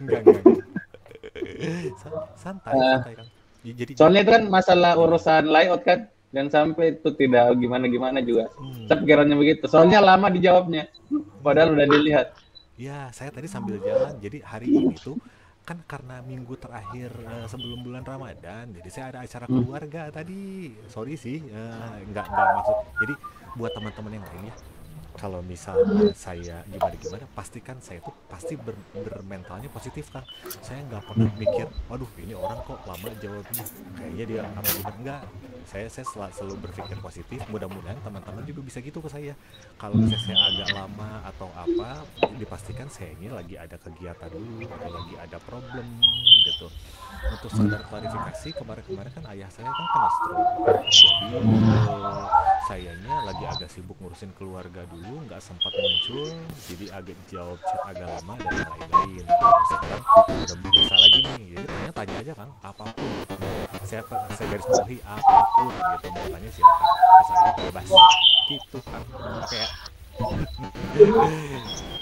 Enggak. Santai Kang. Jadi soalnya itu kan masalah urusan layout kan. Dan sampai itu tidak gimana juga. Saya pikirannya begitu. Soalnya lama dijawabnya. Padahal udah dilihat. Ya, saya tadi sambil jalan. Jadi hari ini tuh kan karena minggu terakhir sebelum bulan Ramadan. Jadi saya ada acara keluarga tadi. Sorry sih, nggak maksud. Jadi buat teman-teman yang lainnya, kalau misalnya saya gimana, pastikan saya tuh pasti bermentalnya positif Kang. Saya nggak pernah mikir, waduh ini orang kok lama jawabnya, kayaknya dia apa gimana. Enggak, saya selalu berpikir positif. Mudah-mudahan teman-teman juga bisa gitu ke saya. Kalau misalnya saya agak lama atau apa, dipastikan saya ini lagi ada kegiatan dulu atau lagi ada problem gitu. Untuk standar klarifikasi, kemarin kan ayah saya kan kena stroke, jadi sayanya lagi agak sibuk ngurusin keluarga dulu, nggak sempat muncul, jadi agak jawab chat agak lama dan lain-lain. Sekarang udah biasa lagi nih, jadi tanya aja Kang, apapun. Saya garis bawahi apapun gitu, mau tanya silakan ke saya, bebas gitu Kang. Kayak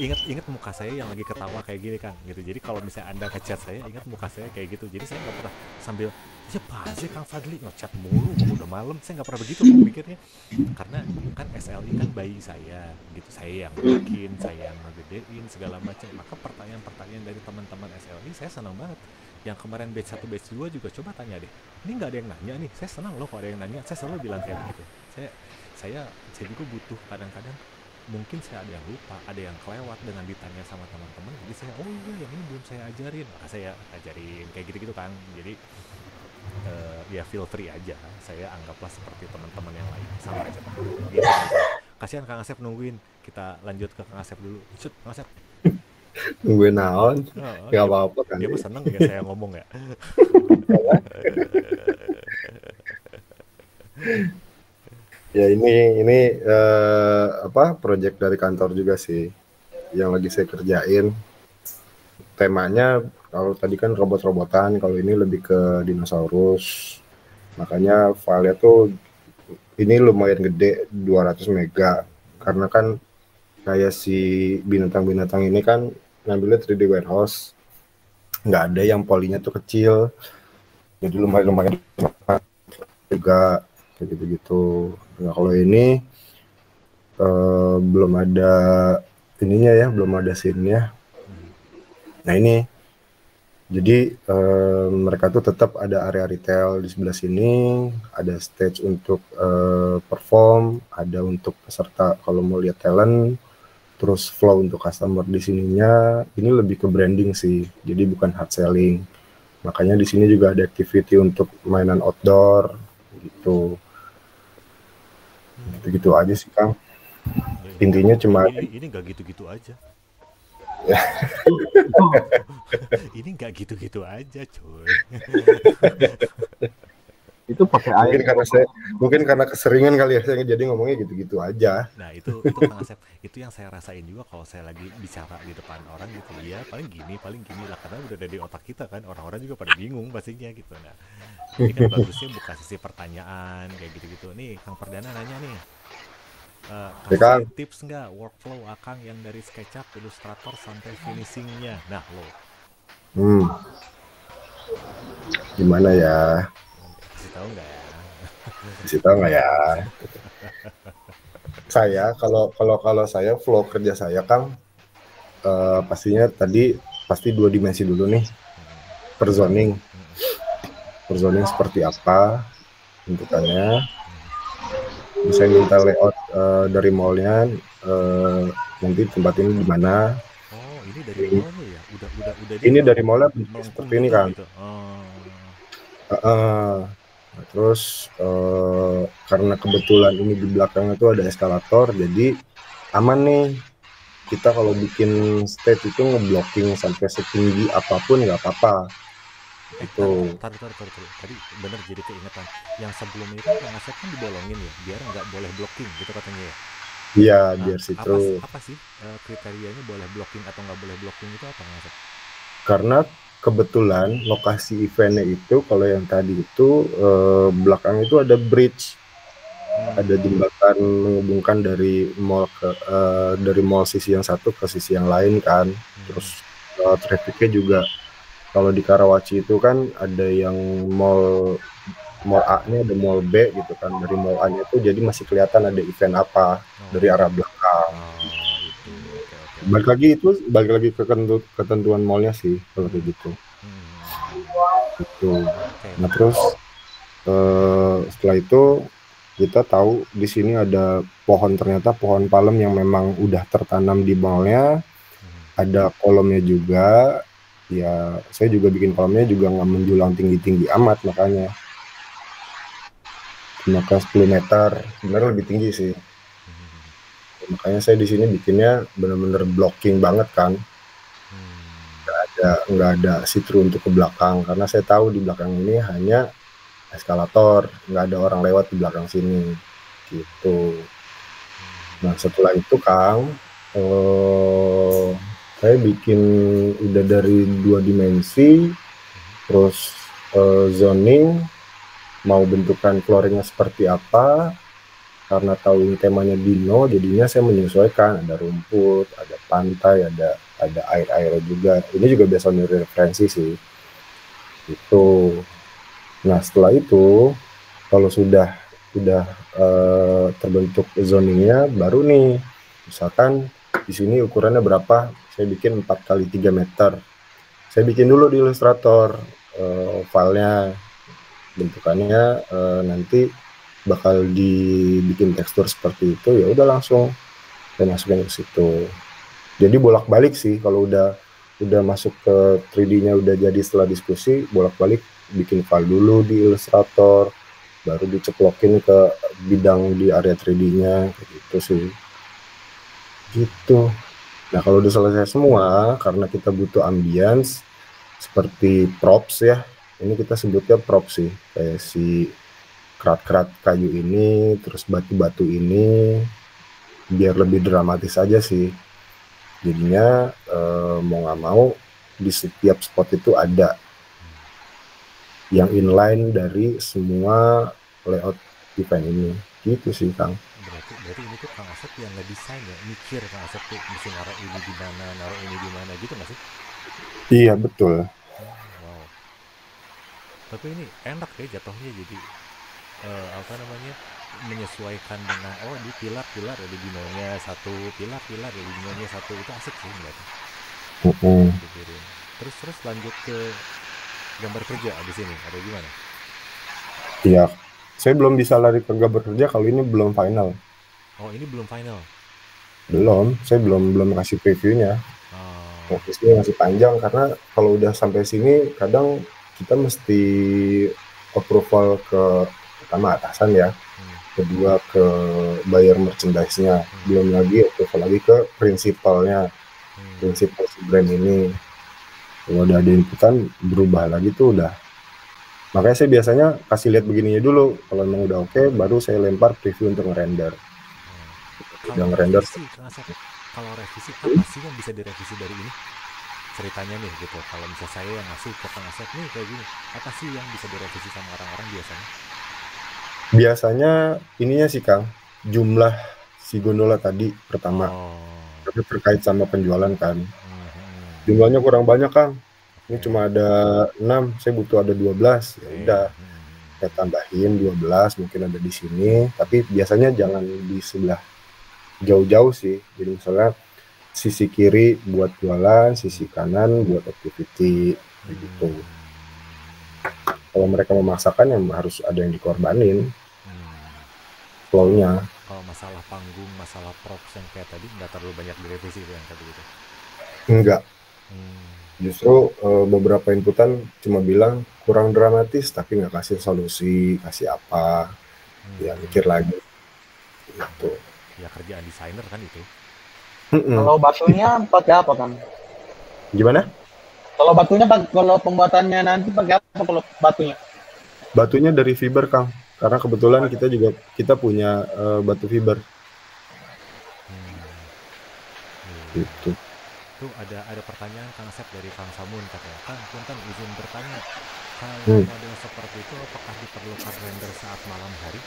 ingat muka saya yang lagi ketawa kayak gini Kang gitu. Jadi kalau misalnya Anda ngechat saya, ingat muka saya kayak gitu. Jadi saya nggak pernah sambil siapa sih Kang Fadli ngechat mulu udah malam, saya nggak pernah begitu kan mikirnya. Karena kan SLI kan bayi saya gitu, saya yang bikin, saya yang ngegedein segala macam. Maka pertanyaan-pertanyaan dari teman-teman SLI saya senang banget. Yang kemarin batch 1 batch 2 juga coba tanya deh, ini nggak ada yang nanya nih, saya senang loh kalau ada yang nanya. Saya selalu bilang kayak begitu. Saya juga butuh kadang-kadang, mungkin saya ada yang lupa, ada yang kelewat dengan ditanya sama teman-teman. Jadi saya, oh iya yang ini belum saya ajarin, maka saya ajarin kayak gitu-gitu kan. Jadi ya feel free aja, saya anggaplah seperti teman-teman yang lain, sama aja gitu. Kasihan Kang Asep nungguin, kita lanjut ke Kang Asep dulu. Cut, Kang Asep. Nungguin naon? Gak apa-apa kan. Dia mah seneng ya saya ngomong ya. Ya ini project dari kantor juga sih yang lagi saya kerjain. Temanya kalau tadi kan robot-robotan, kalau ini lebih ke dinosaurus. Makanya filenya tuh ini lumayan gede, 200 mega. Karena kan kayak si binatang-binatang ini kan ngambilnya 3D warehouse. Nggak ada yang polinya tuh kecil. Jadi lumayan juga kayak gitu-gitu. Nah kalau ini belum ada ininya ya, belum ada scene-nya. Nah ini jadi mereka tuh tetap ada area retail di sebelah sini, ada stage untuk perform, ada untuk peserta kalau mau lihat talent, terus flow untuk customer di sininya. Ini lebih ke branding sih, jadi bukan hard selling. Makanya di sini juga ada activity untuk mainan outdoor gitu. Gitu-gitu aja sih Kang. Intinya cuma ini nggak gitu-gitu aja. Ini nggak gitu-gitu aja, coy. Itu pakai air. Mungkin karena keseringan kali ya saya jadi ngomongnya gitu-gitu aja. Nah itu Kang Asep, itu yang saya rasain juga kalau saya lagi bicara di depan orang gitu. Ya paling gini lah, karena udah ada di otak kita kan, orang-orang juga pada bingung pastinya gitu. Nah ini kan bagusnya buka sesi pertanyaan kayak gitu-gitu. Nih Kang Perdana nanya nih, kasih tips nggak workflow Akang yang dari SketchUp, Illustrator sampai finishingnya. Nah lo gimana ya, kasih tahu nggak ya? Kasih tahu nggak ya? Saya kalau saya flow kerja saya Kang, pastinya pasti 2 dimensi dulu nih, per zoning seperti apa bentukannya, bisa minta layout dari mallnya, nanti tempat ini di mana. Oh ini dari mallnya ya? Udah ini dari mallnya seperti ini Kang. Gitu. Terus karena kebetulan ini di belakangnya tuh ada eskalator, jadi aman nih kita kalau bikin stage itu ngeblocking sampai setinggi apapun nggak apa-apa. Itu. Taruh. Tadi bener jadi keingetan. Yang sebelumnya itu Kang Asep kan dibolongin ya, biar nggak boleh blocking gitu katanya ya. Iya, biar situ. Apa sih kriterianya boleh blocking atau nggak boleh blocking itu apa Kang Asep? Karena kebetulan lokasi eventnya itu kalau yang tadi itu belakang itu ada bridge, ada jembatan menghubungkan dari mall sisi yang satu ke sisi yang lain kan. Terus trafficnya juga kalau di Karawaci itu kan ada yang mall A-nya, ada mall B gitu kan. Dari mall A-nya itu jadi masih kelihatan ada event apa dari arah belakang. Balik lagi ke ketentuan mallnya sih kalau kayak gitu. Gitu. Nah terus setelah itu kita tahu di sini ada ternyata pohon palem yang memang udah tertanam di mallnya, ada kolomnya juga. Ya saya juga bikin kolomnya juga nggak menjulang tinggi-tinggi amat, makanya cuma ke 10 meter, sebenarnya lebih tinggi sih. Makanya saya di sini bikinnya benar-benar blocking banget kan, nggak ada see-through untuk ke belakang, karena saya tahu di belakang ini hanya eskalator, nggak ada orang lewat di belakang sini gitu. Nah setelah itu Kang, saya bikin udah dari 2 dimensi, terus zoning, mau bentukan flooringnya seperti apa, karena tahu ini temanya dino, jadinya saya menyesuaikan, ada rumput, ada pantai, ada air-airnya juga. Ini juga biasa referensi sih itu. Nah setelah itu kalau sudah terbentuk zoningnya, baru nih misalkan di sini ukurannya berapa, saya bikin 4x3 meter. Saya bikin dulu di Illustrator filenya, bentukannya nanti bakal dibikin tekstur seperti itu, ya udah langsung saya masukin ke situ. Jadi bolak-balik sih kalau udah masuk ke 3D-nya udah jadi, setelah diskusi bolak-balik bikin file dulu di Illustrator, baru diceplokin ke bidang di area 3D-nya gitu sih. Gitu. Nah kalau udah selesai semua, karena kita butuh ambience seperti props ya, ini kita sebutnya props sih, kayak si kerat-kerat kayu ini, terus batu-batu ini, biar lebih dramatis aja sih. Jadinya mau nggak mau di setiap spot itu ada yang inline dari semua layout event ini, gitu sih Kang. Berarti ini tuh Kang Asep yang ngedesain ya, mikir Kang Asep tuh mesti naruh ini di mana, naruh ini di mana gitu nggak sih? Iya betul. Wow. Tapi ini enak ya jatuhnya, jadi apa namanya, menyesuaikan dengan di pilar-pilar ya di dinonya satu, pilar-pilar ya di dinonya satu, itu asik sih ngeliatnya. Dipikirin. Terus lanjut ke gambar kerja di sini ada gimana? Iya, saya belum bisa lari ke gambar kerja kalau ini belum final. Oh, ini belum final. Belum, saya belum kasih previewnya. Fokusnya masih panjang karena kalau udah sampai sini kadang kita mesti approval ke pertama atasan ya, kedua ke buyer merchandise-nya, belum lagi approval lagi ke prinsipalnya, prinsipal si brand ini. Kalau udah ada inputan berubah lagi tuh udah. Makanya saya biasanya kasih lihat begininya dulu. Kalau memang udah oke, baru saya lempar preview untuk ngerender. Udah ngerender. Kalau revisi apa sih yang bisa direvisi dari ini? Ceritanya nih gitu. Kalau misalnya saya yang ngasih ke Kang Asep nih kayak gini, apa sih yang bisa direvisi sama orang-orang biasanya? Biasanya ininya sih Kang, jumlah si gondola tadi pertama. Tapi terkait sama penjualan kan. Jumlahnya kurang banyak Kang. Ini cuma ada 6, saya butuh ada 12. Ya udah. Saya tambahin 12, mungkin ada di sini, tapi biasanya jangan di sebelah jauh-jauh sih. Jadi misalnya sisi kiri buat jualan, sisi kanan buat activity gitu. Kalau mereka memaksakan yang harus ada yang dikorbanin. Flow-nya. Kalau masalah panggung, masalah props yang kayak tadi nggak terlalu banyak direvisi yang tadi gitu. Enggak. Justru beberapa inputan cuma bilang kurang dramatis tapi nggak kasih solusi, kasih apa, ya mikir lagi gitu. Ya kerjaan desainer kan itu. Kalau batunya pakai apa kan? Gimana? Kalau batunya, kalau pembuatannya nanti pakai apa kalau batunya? Batunya dari fiber Kang, karena kebetulan kita punya batu fiber. Gitu. Tuh ada pertanyaan Kang Asep dari Kang Samun katanya, Kang punten izin bertanya, kalau model seperti itu apakah diperlukan render saat malam hari?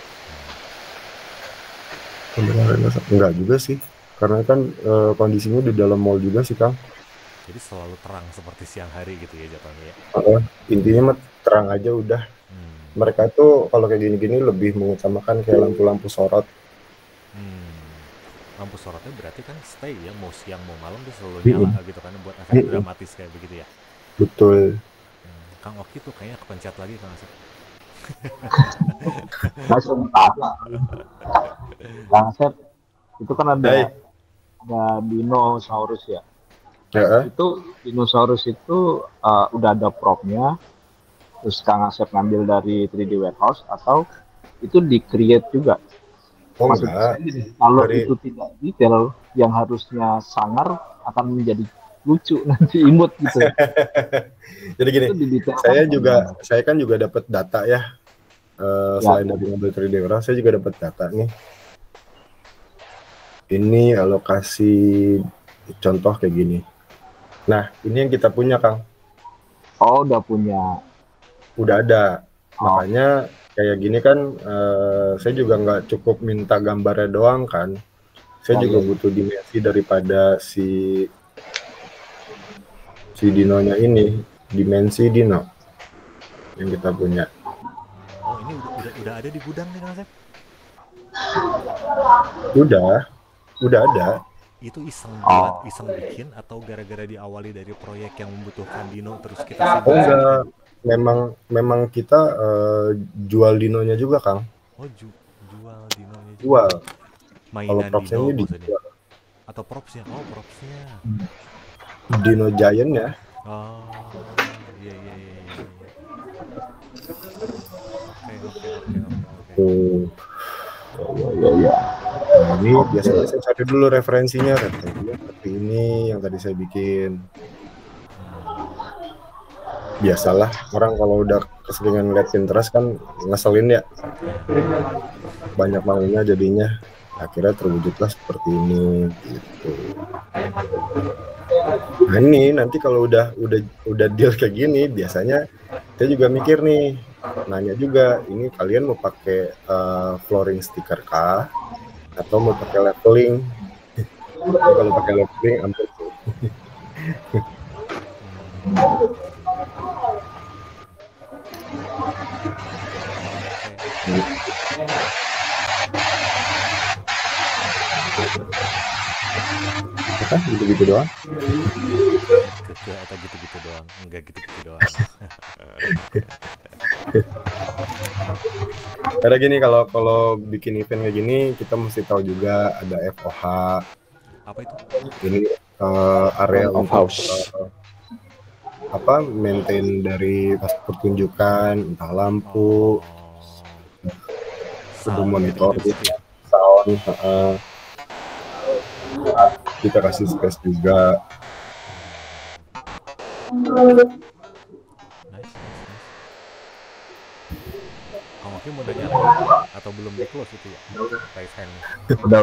Enggak juga sih, karena kan kondisinya di dalam mall juga sih Kang. Jadi selalu terang seperti siang hari gitu ya jatuhnya ya? Intinya mah terang aja udah. Mereka tuh kalau kayak gini-gini lebih mengutamakan kayak lampu-lampu sorot. Lampu sorotnya berarti kan stay ya, mau siang mau malam dia selalu nyala gitu kan, buat efek dramatis kayak begitu ya? Betul. Kang Oki tuh kayaknya kepencet lagi Kang Asep. Kang Asep, itu kan ada dinosaurus ya. Itu dinosaurus itu udah ada propnya, terus Kang Asep ngambil dari 3D warehouse atau itu di-create juga? Maksudnya kalau itu tidak detail, yang harusnya sangar akan menjadi lucu nanti imut gitu. Jadi gini, saya kan juga dapat data ya. Selain dari ngambil 3D warehouse, saya juga dapat data nih. Ini alokasi contoh kayak gini. Nah, ini yang kita punya, Kang. Oh, udah punya. Udah ada. Makanya kayak gini kan, saya juga nggak cukup minta gambarnya doang kan. Saya juga butuh dimensi daripada si dinonya ini, dimensi dino yang kita punya. Oh, ini udah ada di gudang nih Kang Asep? Udah ada. Itu iseng buat iseng bikin atau gara-gara diawali dari proyek yang membutuhkan dino terus kita enggak, memang kita jual dinonya juga Kang. Oh jual dinonya juga. Jual. Mainan propsnya dino ini dijual. Atau propsnya? Oh propsnya. Dino Giant ya. Oh iya. Oke. Ya. Nah, ini biasanya saya cari dulu referensinya seperti ini yang tadi saya bikin. Biasalah orang kalau udah keseringan lihat Pinterest kan ngeselin ya. Banyak maunya jadinya. Akhirnya terwujudlah seperti ini gitu. Nah ini nanti kalau udah deal kayak gini biasanya saya juga mikir nih, nanya juga, ini kalian mau pakai flooring stiker kah atau mau pakai leveling? Kalau pakai leveling ampun tuh. Hah, gitu-gitu doang? Atau gitu-gitu doang? Enggak gitu-gitu doang. Karena gini, kalau bikin event kayak gini kita mesti tahu juga ada FOH. Apa itu? Ini area Front of untuk house. maintain dari pas pertunjukan, entah lampu, kudu monitor gitu, sound, kita kasih space juga. Nice. Kamu Aki mau nanya lagi atau belum di close itu ya? Raise hand. Udah.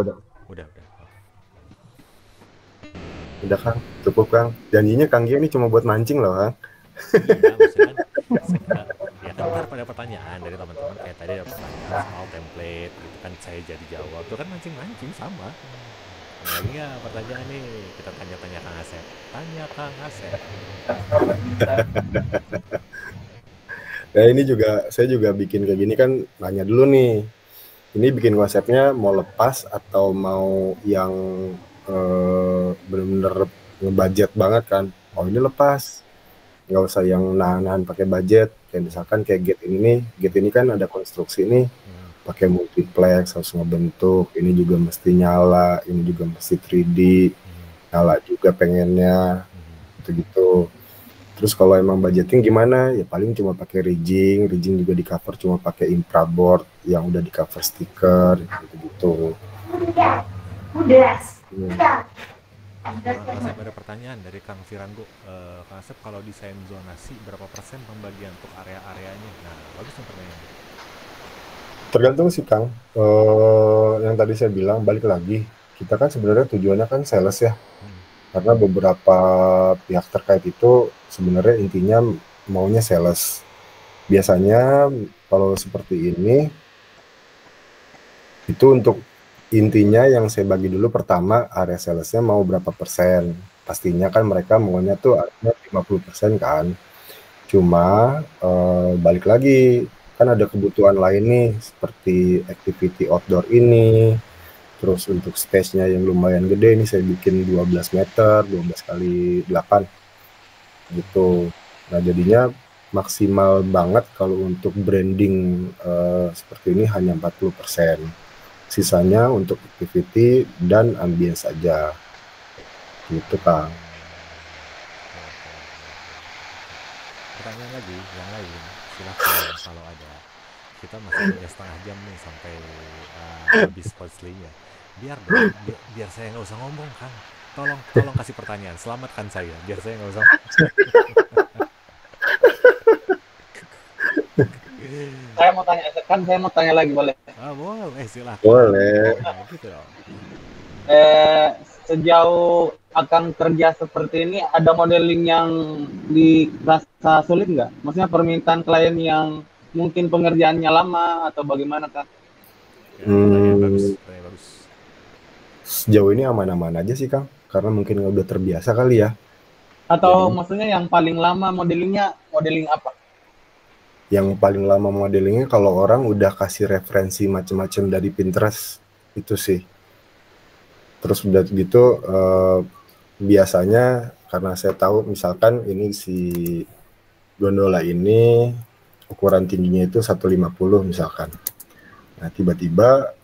Udah. Udah Kang, cukup Kang. Janjinya Kang Gia ini cuma buat mancing loh Kang. Iya, maksudnya kan, ya kan ntar pada pertanyaan dari teman-teman kayak tadi ada pertanyaan soal template gitu kan, saya jadi jawab itu kan mancing-mancing sama. Lagi nggak pertanyaan nih, kita tanya-tanya Kang Asep. Tanya Kang Asep. Nah ini juga saya juga bikin kayak gini kan, nanya dulu nih. Ini bikin konsepnya mau lepas atau mau yang bener-bener ngebudget banget kan? Oh ini lepas, nggak usah yang nahan-nahan pakai budget. Kayak misalkan kayak gate ini kan ada konstruksi nih, pakai multiplex harus ngebentuk. Ini juga mesti nyala, ini juga mesti 3D, nyala juga pengennya, gitu-gitu. Terus kalau emang budgeting gimana? Ya paling cuma pakai rigging juga di cover cuma pakai infraboard yang udah di cover stiker gitu-gitu. Kang Asep ada pertanyaan dari Kang Firango. Kang Asep, kalau desain zonasi berapa persen pembagian untuk area-areanya? Nah, bagus nih pertanyaan. Tergantung sih Kang. Yang tadi saya bilang balik lagi, kita kan sebenarnya tujuannya kan sales ya. Karena beberapa pihak terkait itu sebenarnya intinya maunya sales. Biasanya kalau seperti ini itu untuk intinya yang saya bagi dulu pertama area salesnya mau berapa persen. Pastinya kan mereka maunya tuh artinya 50% kan. Cuma balik lagi kan ada kebutuhan lain nih seperti activity outdoor ini. Terus untuk space-nya yang lumayan gede nih saya bikin 12 meter, 12 kali 8 gitu. Nah jadinya maksimal banget kalau untuk branding seperti ini hanya 40%. Sisanya untuk activity dan ambience saja. Gitu Kang. Pertanyaan lagi, yang lain silahkan kalau ada. Kita masih punya setengah jam nih sampai habis Coachly-nya. Biar saya nggak usah ngomong Kang. Tolong kasih pertanyaan, selamatkan saya biar saya nggak usah. Saya mau tanya lagi, boleh? Boleh, silakan. Boleh. Nah, gitu dong. Sejauh akan kerja seperti ini, ada modeling yang dirasa sulit nggak? Maksudnya permintaan klien yang mungkin pengerjaannya lama atau bagaimana Kang? Bagus. Sejauh ini aman-aman aja sih Kang, karena mungkin udah terbiasa kali ya. Atau maksudnya yang paling lama modeling apa? Yang paling lama modelingnya kalau orang udah kasih referensi macam-macam dari Pinterest itu sih. Terus udah gitu biasanya karena saya tahu misalkan ini si gondola ini ukuran tingginya itu 150 misalkan. Nah tiba-tiba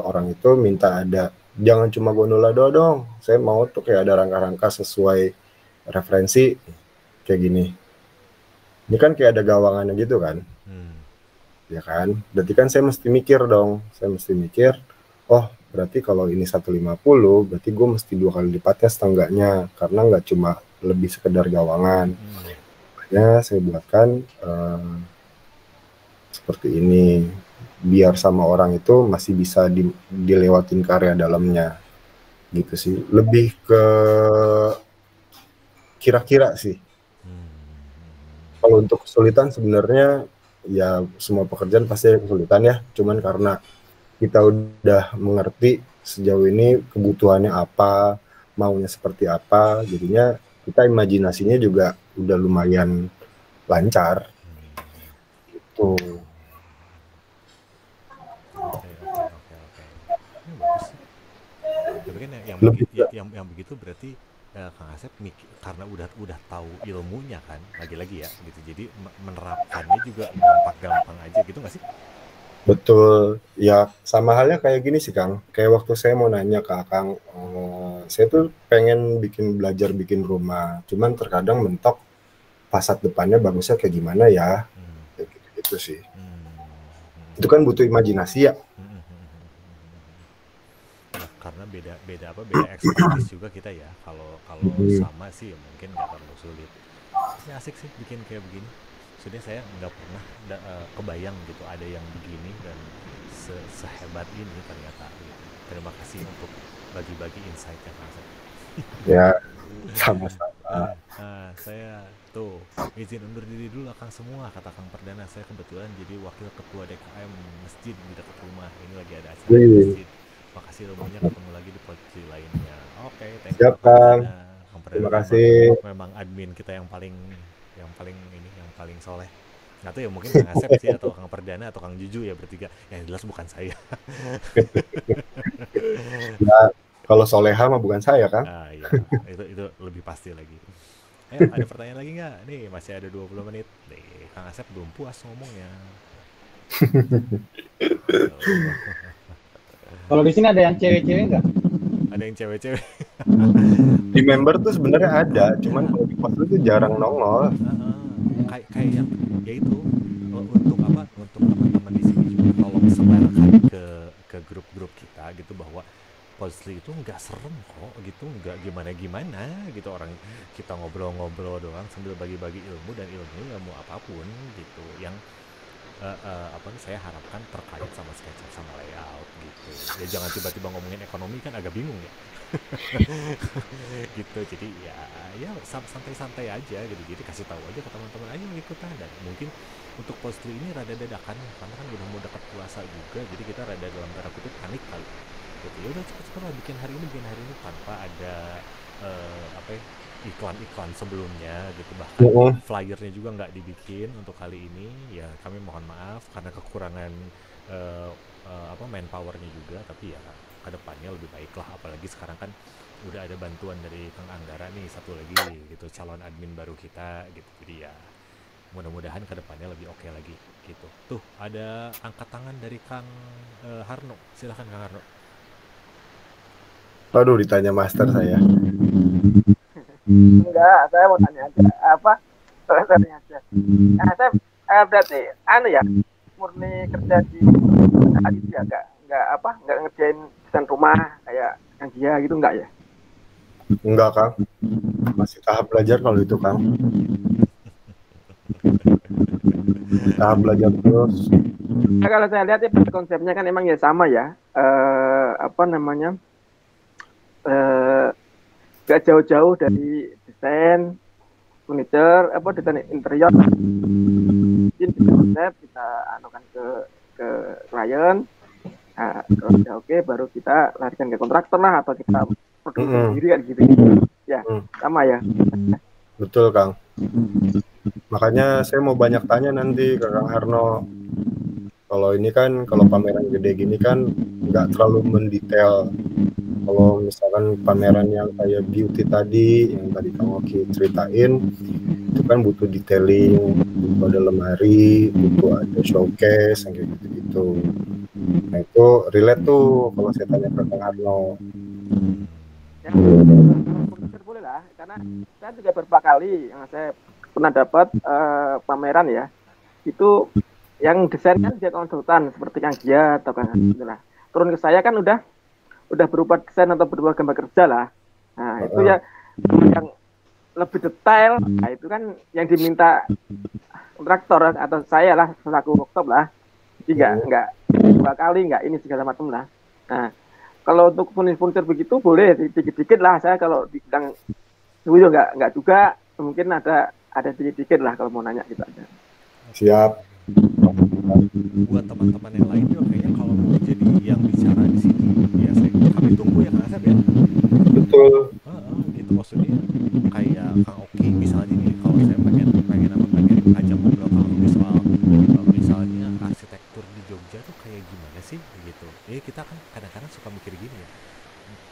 orang itu minta ada, jangan cuma gondola doang dong, saya mau tuh kayak ada rangka-rangka sesuai referensi kayak gini. Ini kan kayak ada gawangannya gitu kan, ya kan? Berarti kan saya mesti mikir dong, oh berarti kalau ini 150, berarti gue mesti 2 kali lipatnya setengahnya, karena nggak cuma lebih sekedar gawangan. Makanya saya buatkan seperti ini, biar sama orang itu masih bisa dilewatin ke area dalamnya, gitu sih. Lebih ke kira-kira sih. Kalau untuk kesulitan sebenarnya ya semua pekerjaan pasti ada kesulitan ya, cuman karena kita udah mengerti sejauh ini kebutuhannya apa, maunya seperti apa, jadinya kita imajinasinya juga udah lumayan lancar gitu. Oke. Tapi kan Lebih yang begitu berarti Kang Asep karena udah tahu ilmunya kan, lagi-lagi ya gitu, jadi menerapkannya juga gampang-gampang aja gitu nggak sih? betul. Ya sama halnya kayak gini sih Kang. Kayak waktu saya mau nanya ke Kang, saya tuh pengen belajar bikin rumah. Cuman terkadang mentok fasad depannya bagusnya kayak gimana ya. Kayak gitu sih. Itu kan butuh imajinasi ya. Karena beda ekspertis juga kita ya. Kalau sama sih mungkin nggak terlalu sulit. Ini asik sih bikin kayak begini. Sudah saya nggak pernah kebayang gitu ada yang begini dan sehebat ini ternyata. Gitu. Terima kasih untuk bagi-bagi insight-nya Kang Asep. Ya, sama-sama. Saya tuh izin undur diri dulu Kang semua, kata Kang Perdana. Saya kebetulan jadi wakil ketua DKM masjid di dekat rumah. Ini lagi ada acara di masjid. Makasih ilmunya, ketemu lagi di podcast lainnya. Oke, thank you Kang Perdana. Terima kasih. Memang admin kita yang paling soleh. Nggak tahu ya, mungkin Kang Asep sih atau Kang Perdana atau Kang Juju ya, bertiga. Yang jelas bukan saya. Ya, kalau soleha mah bukan saya Kang. Iya, itu lebih pasti lagi. Ada pertanyaan lagi nggak? Nih masih ada 20 menit. Nih Kang Asep belum puas ngomongnya. Kalau di sini ada yang cewek-cewek nggak? Ada yang cewek-cewek. Di member tuh sebenarnya ada, cuman kalau di pos itu jarang nongol. Kayak yang ya itu untuk teman-teman di sini juga tolong sebarkan ke grup-grup kita gitu bahwa Posli itu nggak serem kok gitu, nggak gimana-gimana gitu, orang kita ngobrol-ngobrol doang sambil bagi-bagi ilmu, dan ilmu apapun gitu yang saya harapkan terkait sama SketchUp sama layout gitu. Ya jangan tiba-tiba ngomongin ekonomi, kan agak bingung ya. Gitu, jadi ya santai-santai aja gitu. Jadi kasih tahu aja ke teman-teman aja yang ikutan. Dan mungkin untuk Posli ini rada dadakan karena kan udah mau dekat puasa juga, jadi kita rada dalam tanda kutip panik kali. Gitu. Ya udah cepet-cepet lah bikin hari ini tanpa ada iklan-iklan sebelumnya gitu, bahkan flyernya juga nggak dibikin untuk kali ini. Ya kami mohon maaf karena kekurangan manpowernya juga, tapi ya kedepannya lebih baik lah, apalagi sekarang kan udah ada bantuan dari Kang Anggara nih, satu lagi gitu, calon admin baru kita gitu. Jadi ya mudah-mudahan kedepannya lebih oke lagi gitu. Tuh ada angkat tangan dari Kang Harno, silakan Kang Harno. Aduh, ditanya master saya. Enggak, saya mau tanya aja. Saya tanya aja. Saya berarti ya, murni kerja di ya, enggak ngerjain desain rumah kayak yang dia gitu, enggak ya? Enggak Kang, masih tahap belajar kalau itu Kang. Tahap belajar terus. Nah, kalau saya lihat ya konsepnya kan emang ya sama ya. Gak jauh-jauh dari desain furniture, desain interior. Mungkin kita konsep, kita anukan ke klien. Nah, kalau sudah oke, baru kita larikan ke kontraktor lah, atau kita produksi sendiri kan gitu. Ya, sama ya. Betul Kang. Makanya saya mau banyak tanya nanti ke Kang Harno. Kalau ini kan, kalau pameran gede gini kan nggak terlalu mendetail. Kalau misalkan pameran yang kayak beauty tadi, yang tadi Kang Oki ceritain, itu kan butuh detailing, butuh ada lemari, butuh ada showcase, yang kayak gitu-gitu. Nah itu relate tuh kalau saya tanya ke Kang Harno. Ya, boleh lah, karena saya juga beberapa kali yang saya pernah dapat pameran ya, itu yang desain kan dia konsultan seperti Kang Gia atau Kang lah. Turun ke saya kan udah berupa desain atau berupa gambar kerja lah. Nah itu ya yang lebih detail. Nah itu kan yang diminta kontraktor atau saya lah selaku workshop lah. Jadi nggak 2 kali, nggak ini segala macam lah. Nah kalau untuk furniture begitu boleh dikit-dikit lah. Saya kalau di bidang itu nggak juga, mungkin ada dikit-dikit lah kalau mau nanya gitu aja. Siap. Buat teman-teman yang lain juga kayaknya kalau mau jadi yang bicara di sini ya kami tunggu ya Kang Asep ya. Betul. Gitu maksudnya kayak Kang Oki misalnya nih, kalau saya pengen ajak ngobrol Kang Oki soal misalnya arsitektur di Jogja tuh kayak gimana sih gitu. Kita kan kadang-kadang suka mikir gini ya,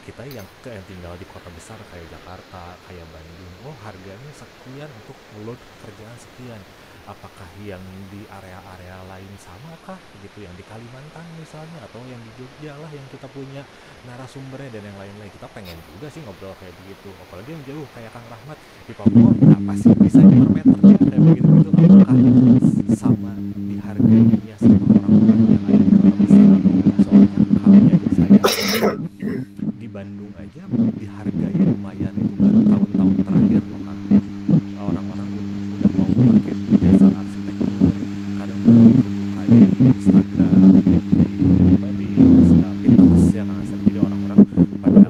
kita yang tinggal di kota besar kayak Jakarta, kayak Bandung, oh harganya sekian untuk load kerjaan sekian. Apakah yang di area-area lain sama kah gitu, yang di Kalimantan misalnya, atau yang di Jogja lah yang kita punya narasumbernya dan yang lain-lain. Kita pengen juga sih ngobrol kayak begitu, apalagi yang jauh kayak Kang Rahmat di Papua, apa sih bisa per meternya kayak begitu-gitu, apakah sama dihargainya sama orang-orang yang ada di kota besar atau enggak. Soalnya halnya saya di Bandung aja dihargai lumayan itu baru tahun-tahun terakhir loh Kang. Orang-orang udah mau pakai jasa arsitektur, kadang buka di Instagram, di Pinterest ya Kang Asep. Jadi orang-orang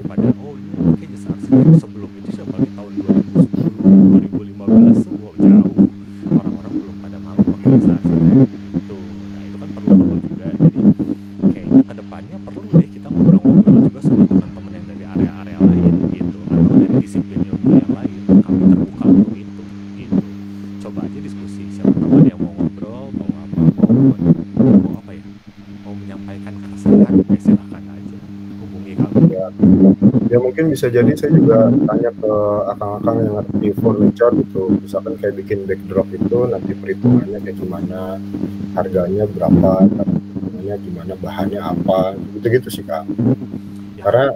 pada oh ini pakai jasa arsitek. Sebelum itu siapa di tahun 2010 2015 tuh wow, jauh orang-orang belum pada mau pakai jasa arsitek itu. Nah itu kan perlu juga. Jadi kayaknya kedepannya perlu deh kita ngobrol-ngobrol juga sama teman-teman yang dari area-area lain gitu, atau dari disiplin ilmu yang lain. Kami terbuka untuk itu gitu. Coba aja diskusi, siapa tahu ada yang mau ngobrol, mau apa, mau apa ya, mau menyampaikan keresahan, ya silakan aja hubungi kami. Ya mungkin bisa jadi saya juga tanya ke akang-akang yang ngerti furniture gitu, misalkan kayak bikin backdrop itu nanti perhitungannya kayak gimana, harganya berapa, perhitungannya gimana, bahannya apa, gitu-gitu sih Kak. Karena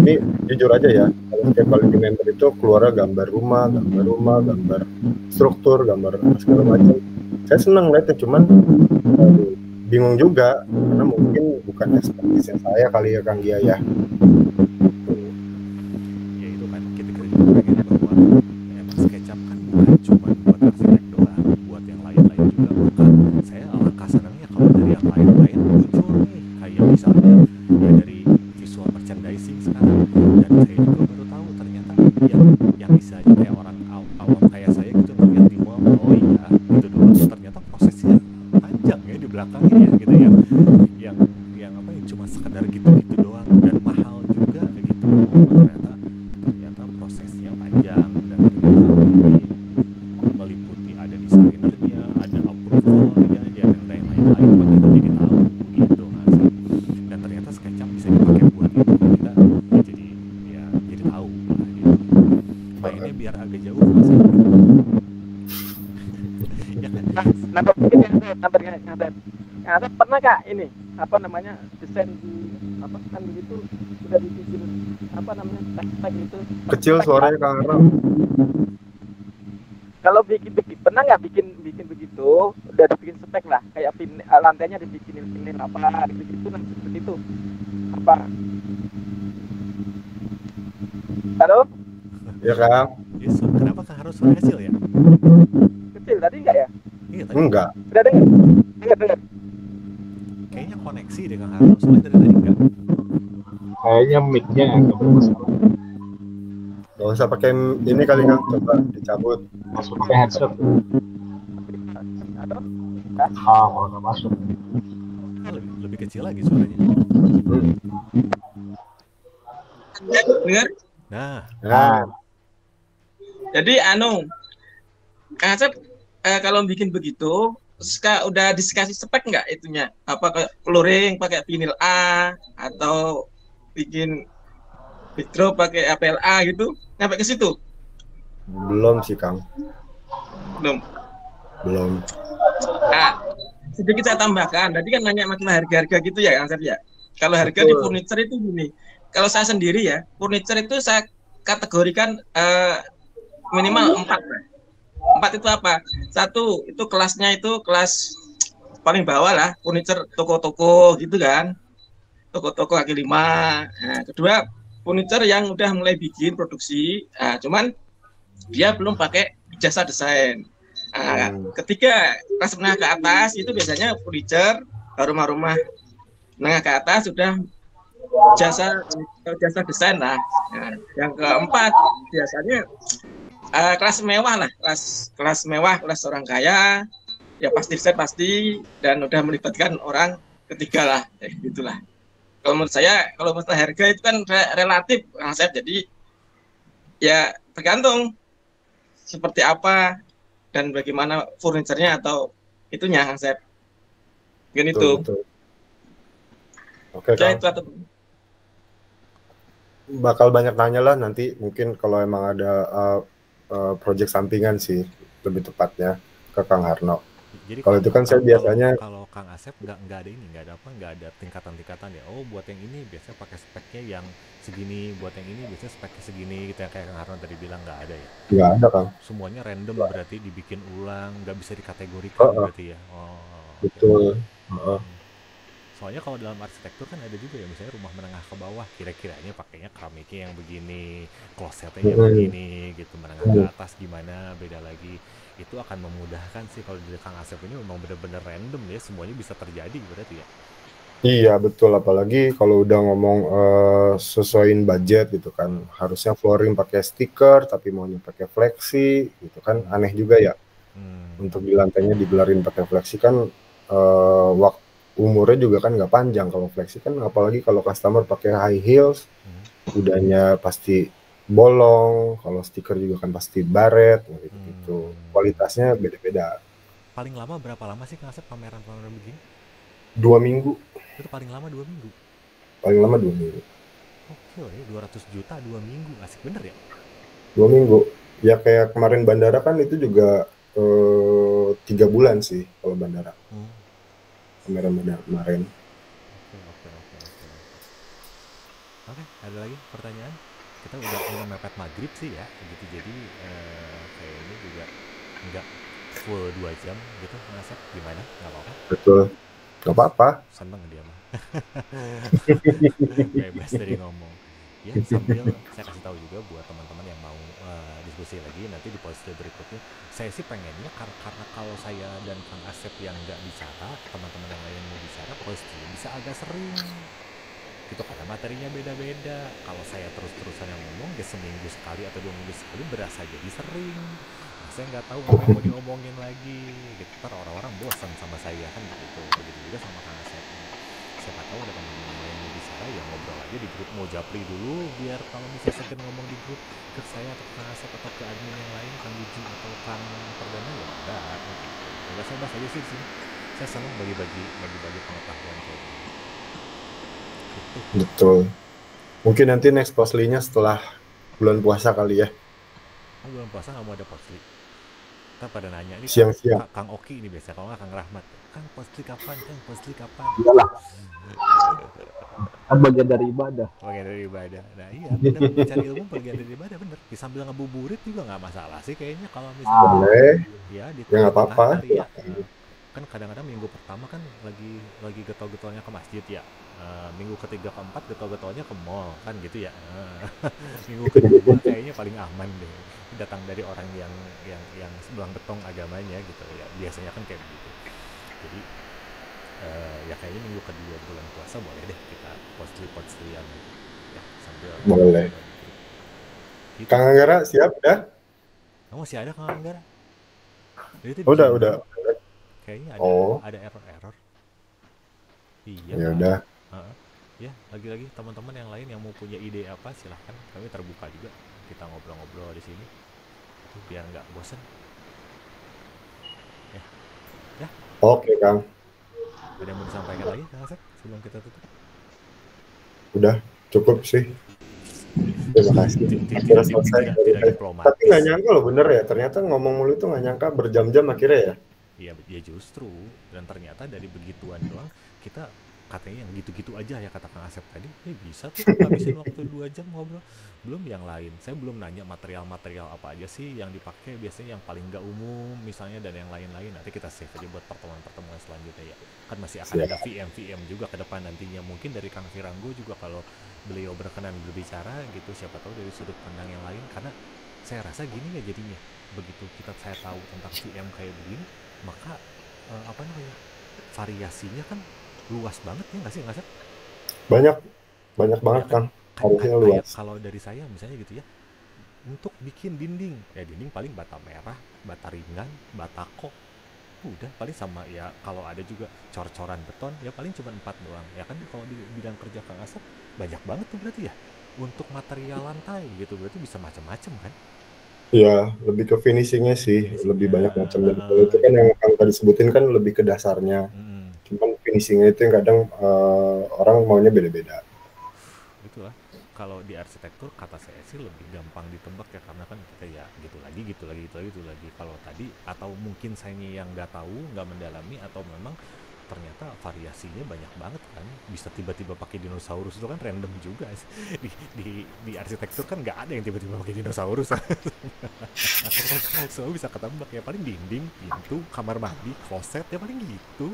ini jujur aja ya, kalau setiap kali di member itu keluar gambar rumah, gambar struktur, gambar segala macam. Saya senang lihatnya, cuman bingung juga karena mungkin bukan ekspertisnya saya kali ya Kang Gia ya. Ya itu kan kita juga pengen bahwa emang SketchUp kan bukan cuma buat arsitek doang, buat yang lain-lain juga. Maka saya alangkah senangnya kalau dari yang lain-lain muncul nih, kayak misalnya ya dari visual merchandising sekarang. Dan saya juga baru tahu ternyata yang bisa aja kayak orang awam kayak saya gitu ngeliat di mall, oh iya gitu dulu, ternyata prosesnya panjang ya di belakangnya ya gitu, yang apa ya, cuma sekedar gitu-gitu doang dan mahal juga kayak gitu. Ternyata prosesnya panjang dan ternyata meliputi ada desainernya, ada approvalnya, dan lain-lain buat kita jadi tahu gitu kan. Dan ternyata SketchUp bisa dipakai buat itu, kita jadi tahu lah gitu. Mainnya biar agak jauh mas. Ya kan? Nambah mungkin yang pernah Kak ini apa namanya desain di apa kan begitu sudah dibikin apa namanya spek itu Kecil suaranya Kang Arno. kalau bikin pernah nggak bikin begitu udah dibikin spek lah kayak lantainya dibikinin apa gitu nah seperti itu apa halo Ya Kang. Yes, kenapa Kang harus suara kecil ya? kecil tadi enggak ya? Iya tadi. Enggak. Udah dengar. Kayaknya koneksi deh Kang Harno, soalnya dari tadi enggak. Kayaknya mic-nya agak bermasalah. Gak usah pakai ini kali Kang, coba dicabut. Masuk pakai headset. Mau nggak masuk. Lebih kecil lagi suaranya. Dengar? Nah. Jadi Kang Asep kalau bikin begitu udah dikasih spek nggak itunya? Apa kayak flooring pakai vinyl A atau bikin backdrop pakai APLA gitu? Sampai ke situ? Belum sih Kang. Belum. Nah, sedikit saya tambahkan. Tadi kan nanya masalah harga-harga gitu ya Kang Asep ya. Kalau harga di furniture itu gini. Kalau saya sendiri ya, furniture itu saya kategorikan minimal 4. 4 itu apa? 1 itu kelasnya itu kelas paling bawah lah, furniture toko-toko gitu kan. Toko-toko kaki 5. Nah, kedua furniture yang udah mulai bikin produksi, cuman dia belum pakai jasa desain. Ketiga kelas menengah ke atas itu biasanya furniture, rumah-rumah menengah ke atas sudah jasa desain lah. Nah, yang keempat biasanya kelas mewah lah, kelas mewah, kelas orang kaya, ya pasti desain pasti, dan udah melibatkan orang ketiga lah, gitulah. Kalau menurut saya, kalau masalah harga itu kan relatif, Kang Asep. Jadi ya tergantung seperti apa dan bagaimana furniturnya atau itunya, Kang Asep. Mungkin itu. Oke, Kang. Itu atau... bakal banyak nanya lah nanti mungkin kalau emang ada project sampingan sih lebih tepatnya ke Kang Harno. Jadi Kalau itu kan saya biasanya kalau Kang Asep nggak ada ini, nggak ada tingkatan-tingkatan ya. Oh, buat yang ini biasanya pakai speknya yang segini, buat yang ini biasanya speknya segini gitu ya, kayak Kang Harno tadi bilang nggak ada ya. nggak ada Kang. Semuanya random berarti dibikin ulang, nggak bisa dikategorikan berarti ya. Oh, betul. Soalnya kalau dalam arsitektur kan ada juga ya, misalnya rumah menengah ke bawah kira-kiranya pakainya keramiknya yang begini, klosetnya yang begini gitu, menengah ke atas gimana, beda lagi. Itu akan memudahkan sih kalau dari Kang Asep ini memang benar-benar random ya, semuanya bisa terjadi berarti ya. Iya betul, apalagi kalau udah ngomong sesuaiin budget gitu kan, harusnya flooring pakai stiker tapi maunya pakai flexi gitu kan, aneh juga ya. Untuk di lantainya digelarin pakai flexi kan waktu umurnya juga kan nggak panjang kalau flexi kan, apalagi kalau customer pakai high heels, udahnya pasti bolong, kalau stiker juga kan pasti baret gitu. Kualitasnya beda-beda. Paling lama berapa lama sih Kang Asep pameran-pameran begini? 2 minggu. Itu paling lama 2 minggu? Paling lama 2 minggu. Oke ya, 200 juta 2 minggu, asik bener ya? 2 minggu. Ya kayak kemarin bandara kan itu juga 3 bulan sih kalau bandara. Pameran bandara kemarin. Oke, ada lagi pertanyaan? Kita udah mepet maghrib sih ya, gitu. Jadi kayaknya juga nggak full 2 jam gitu, Mas. Gimana? Nggak apa-apa? Betul, nggak apa-apa. Seneng dia mah. Bebas dari ngomong. Ya, sambil saya kasih tahu juga buat teman-teman yang mau diskusi lagi nanti di podcast berikutnya. Saya sih pengennya karena kalau saya dan Kang Asep yang nggak bicara, teman-teman yang lain mau bicara, podcast bisa agak sering. Gitu, karena materinya beda-beda. Kalau saya terus-terusan yang ngomong ya seminggu sekali atau 2 minggu sekali berasa jadi sering. Nah, saya nggak tahu apa yang mau diomongin lagi gitu, ntar orang-orang bosan sama saya kan gitu. Begitu juga sama Kang Asep. Siapa tahu ada teman-teman yang mau bicara ya ngobrol aja di grup, mau japri dulu biar kalau misalnya segan ngomong di grup ke saya atau ke Kang Asep atau ke admin yang lain, Kang Yuji atau Kang Perdana ya enggak gitu. Enggak, saya bahas aja sih di sini. Saya senang bagi-bagi pengetahuan kayak gitu. Betul. Mungkin nanti next postly-nya setelah bulan puasa kali ya. Oh, bulan puasa nggak mau ada postly. Kita pada nanya ini siang-siang. Kang Oki ini biasa, kalau nggak Kang Rahmat. Kang postly kapan? Kang postly kapan? Iyalah. Kan bagian dari ibadah. Bagian dari ibadah. Nah iya, bener, mencari ilmu bagian dari ibadah bener. Di sambil ngebuburit juga nggak masalah sih kayaknya kalau misalnya. Boleh. Ya di nggak apa-apa. Ya. Kan kadang-kadang minggu pertama kan lagi getol-getolnya ke masjid ya. Minggu ketiga keempat getol-getolnya ke mall kan gitu ya. Minggu kedua kayaknya paling aman deh, datang dari orang yang sebelang betong agamanya gitu ya, biasanya kan kayak begitu. Jadi ya kayaknya minggu kedua bulan puasa boleh deh kita postly-postlian gitu ya, sambil boleh gitu. Kang Anggara siap dah? Oh, masih ada Kang Anggara? Udah kayaknya ada error. Iya. Ya udah. Ya, lagi-lagi teman-teman yang lain yang mau punya ide apa silahkan, kami terbuka juga, kita ngobrol-ngobrol di sini itu biar nggak bosan ya. Oke Kang, ada yang mau disampaikan lagi Kang Asep sebelum kita tutup? Udah cukup sih, terima kasih. Tidak diplomatis. Tapi nggak nyangka loh, bener ya, ternyata ngomong mulu itu nggak nyangka berjam-jam akhirnya ya. Iya, ya justru, dan ternyata dari begituan doang kita katanya yang gitu-gitu aja ya, kata Kang Asep tadi, bisa tuh habisin waktu 2 jam ngobrol. Belum yang lain, saya belum nanya material-material apa aja sih yang dipakai biasanya, yang paling nggak umum misalnya, dan yang lain-lain nanti kita save aja buat pertemuan-pertemuan selanjutnya ya. Kan masih akan ada VM juga ke depan nantinya, mungkin dari Kang Firanggo juga kalau beliau berkenan berbicara gitu, siapa tahu dari sudut pandang yang lain. Karena saya rasa gini ya jadinya, begitu saya tahu tentang VM kayak begini, maka variasinya kan luas banget ya nggak sih, nggak sih? Banyak banget kan. Kayak kalau dari saya misalnya gitu ya, untuk bikin dinding paling bata merah, bata ringan, bata kok, udah paling sama ya. Kalau ada juga cor-coran beton ya paling cuma 4 doang ya kan. Kalau di bidang kerja Kang Asep banyak banget tuh berarti ya untuk material lantai gitu, berarti bisa macam-macam kan. Iya, lebih ke finishingnya sih, lebih banyak macam. Kalau itu kan yang Kang tadi sebutin kan lebih ke dasarnya. Cuman finishingnya itu yang kadang orang maunya beda-beda. Itulah. kalau di arsitektur kata saya sih lebih gampang ditebak ya, karena kan kita ya gitu lagi. Kalau tadi atau mungkin saya yang nggak tahu, nggak mendalami, atau memang ternyata variasinya banyak banget kan, bisa tiba-tiba pakai dinosaurus, itu kan random juga di arsitektur kan nggak ada yang tiba-tiba pakai dinosaurus. Semua bisa ketebak ya, paling dinding, pintu, kamar mandi, kloset ya paling gitu.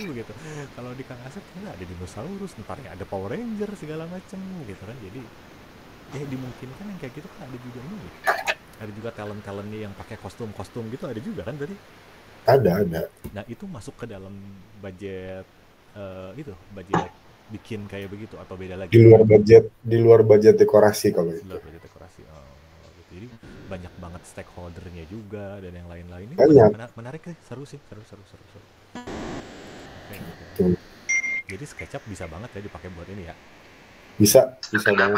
Kalau di Kang Asep nggak ada dinosaurus, ntar ya ada Power Ranger segala macem gitu kan. Jadi dimungkinkan yang kayak gitu kan. Ada juga talent-talentnya yang pakai kostum gitu, ada juga kan berarti. Ada. Nah itu masuk ke dalam budget budget bikin kayak begitu atau beda lagi? Di luar budget dekorasi kalau itu. Di luar budget dekorasi. Gitu. Jadi banyak banget stakeholdernya juga dan yang lain-lain. Ini menarik sih, seru. Okay. Jadi SketchUp bisa banget ya dipakai buat ini ya? Bisa banget.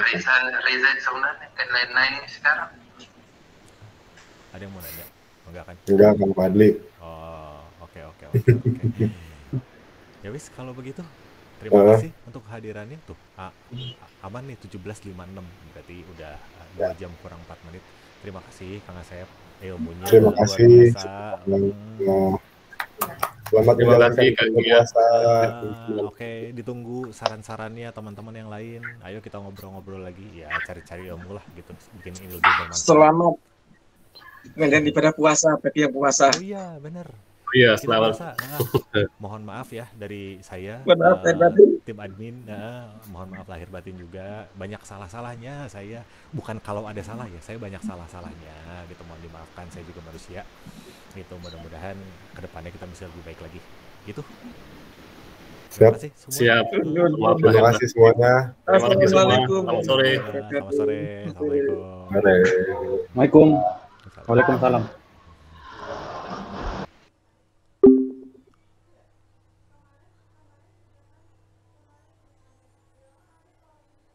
Reza sebenarnya dan lain-lain sekarang. Ada yang mau nanya? Enggak kan? Enggak, Kang Fadli. Oh, oke. Ya wis, kalau begitu terima kasih untuk kehadirannya. Tuh, aman nih 17.56, berarti udah 2 jam kurang 4 menit. Terima kasih Kang Asep, ilmunya terima luar kasih. biasa. Selamat menjalankan puasa. Oke, ditunggu saran-sarannya teman-teman yang lain. Ayo kita ngobrol-ngobrol lagi ya, cari-cari ilmu lah gitu, bikin ini lebih bermanfaat. Selamat menjalani ibadah puasa bagi yang puasa. Oh iya, benar. Iya, selamat. Mohon maaf ya dari saya, tim admin. Mohon maaf lahir batin juga. Banyak salah-salahnya saya. Bukan kalau ada salah ya, saya banyak salah-salahnya. Gitu, mohon dimaafkan. Saya juga manusia. Gitu, mudah-mudahan kedepannya kita bisa lebih baik lagi. Gitu. Terima kasih semua. Siap. Terima kasih semuanya. Assalamualaikum. Selamat sore. Assalamualaikum. Waalaikumsalam.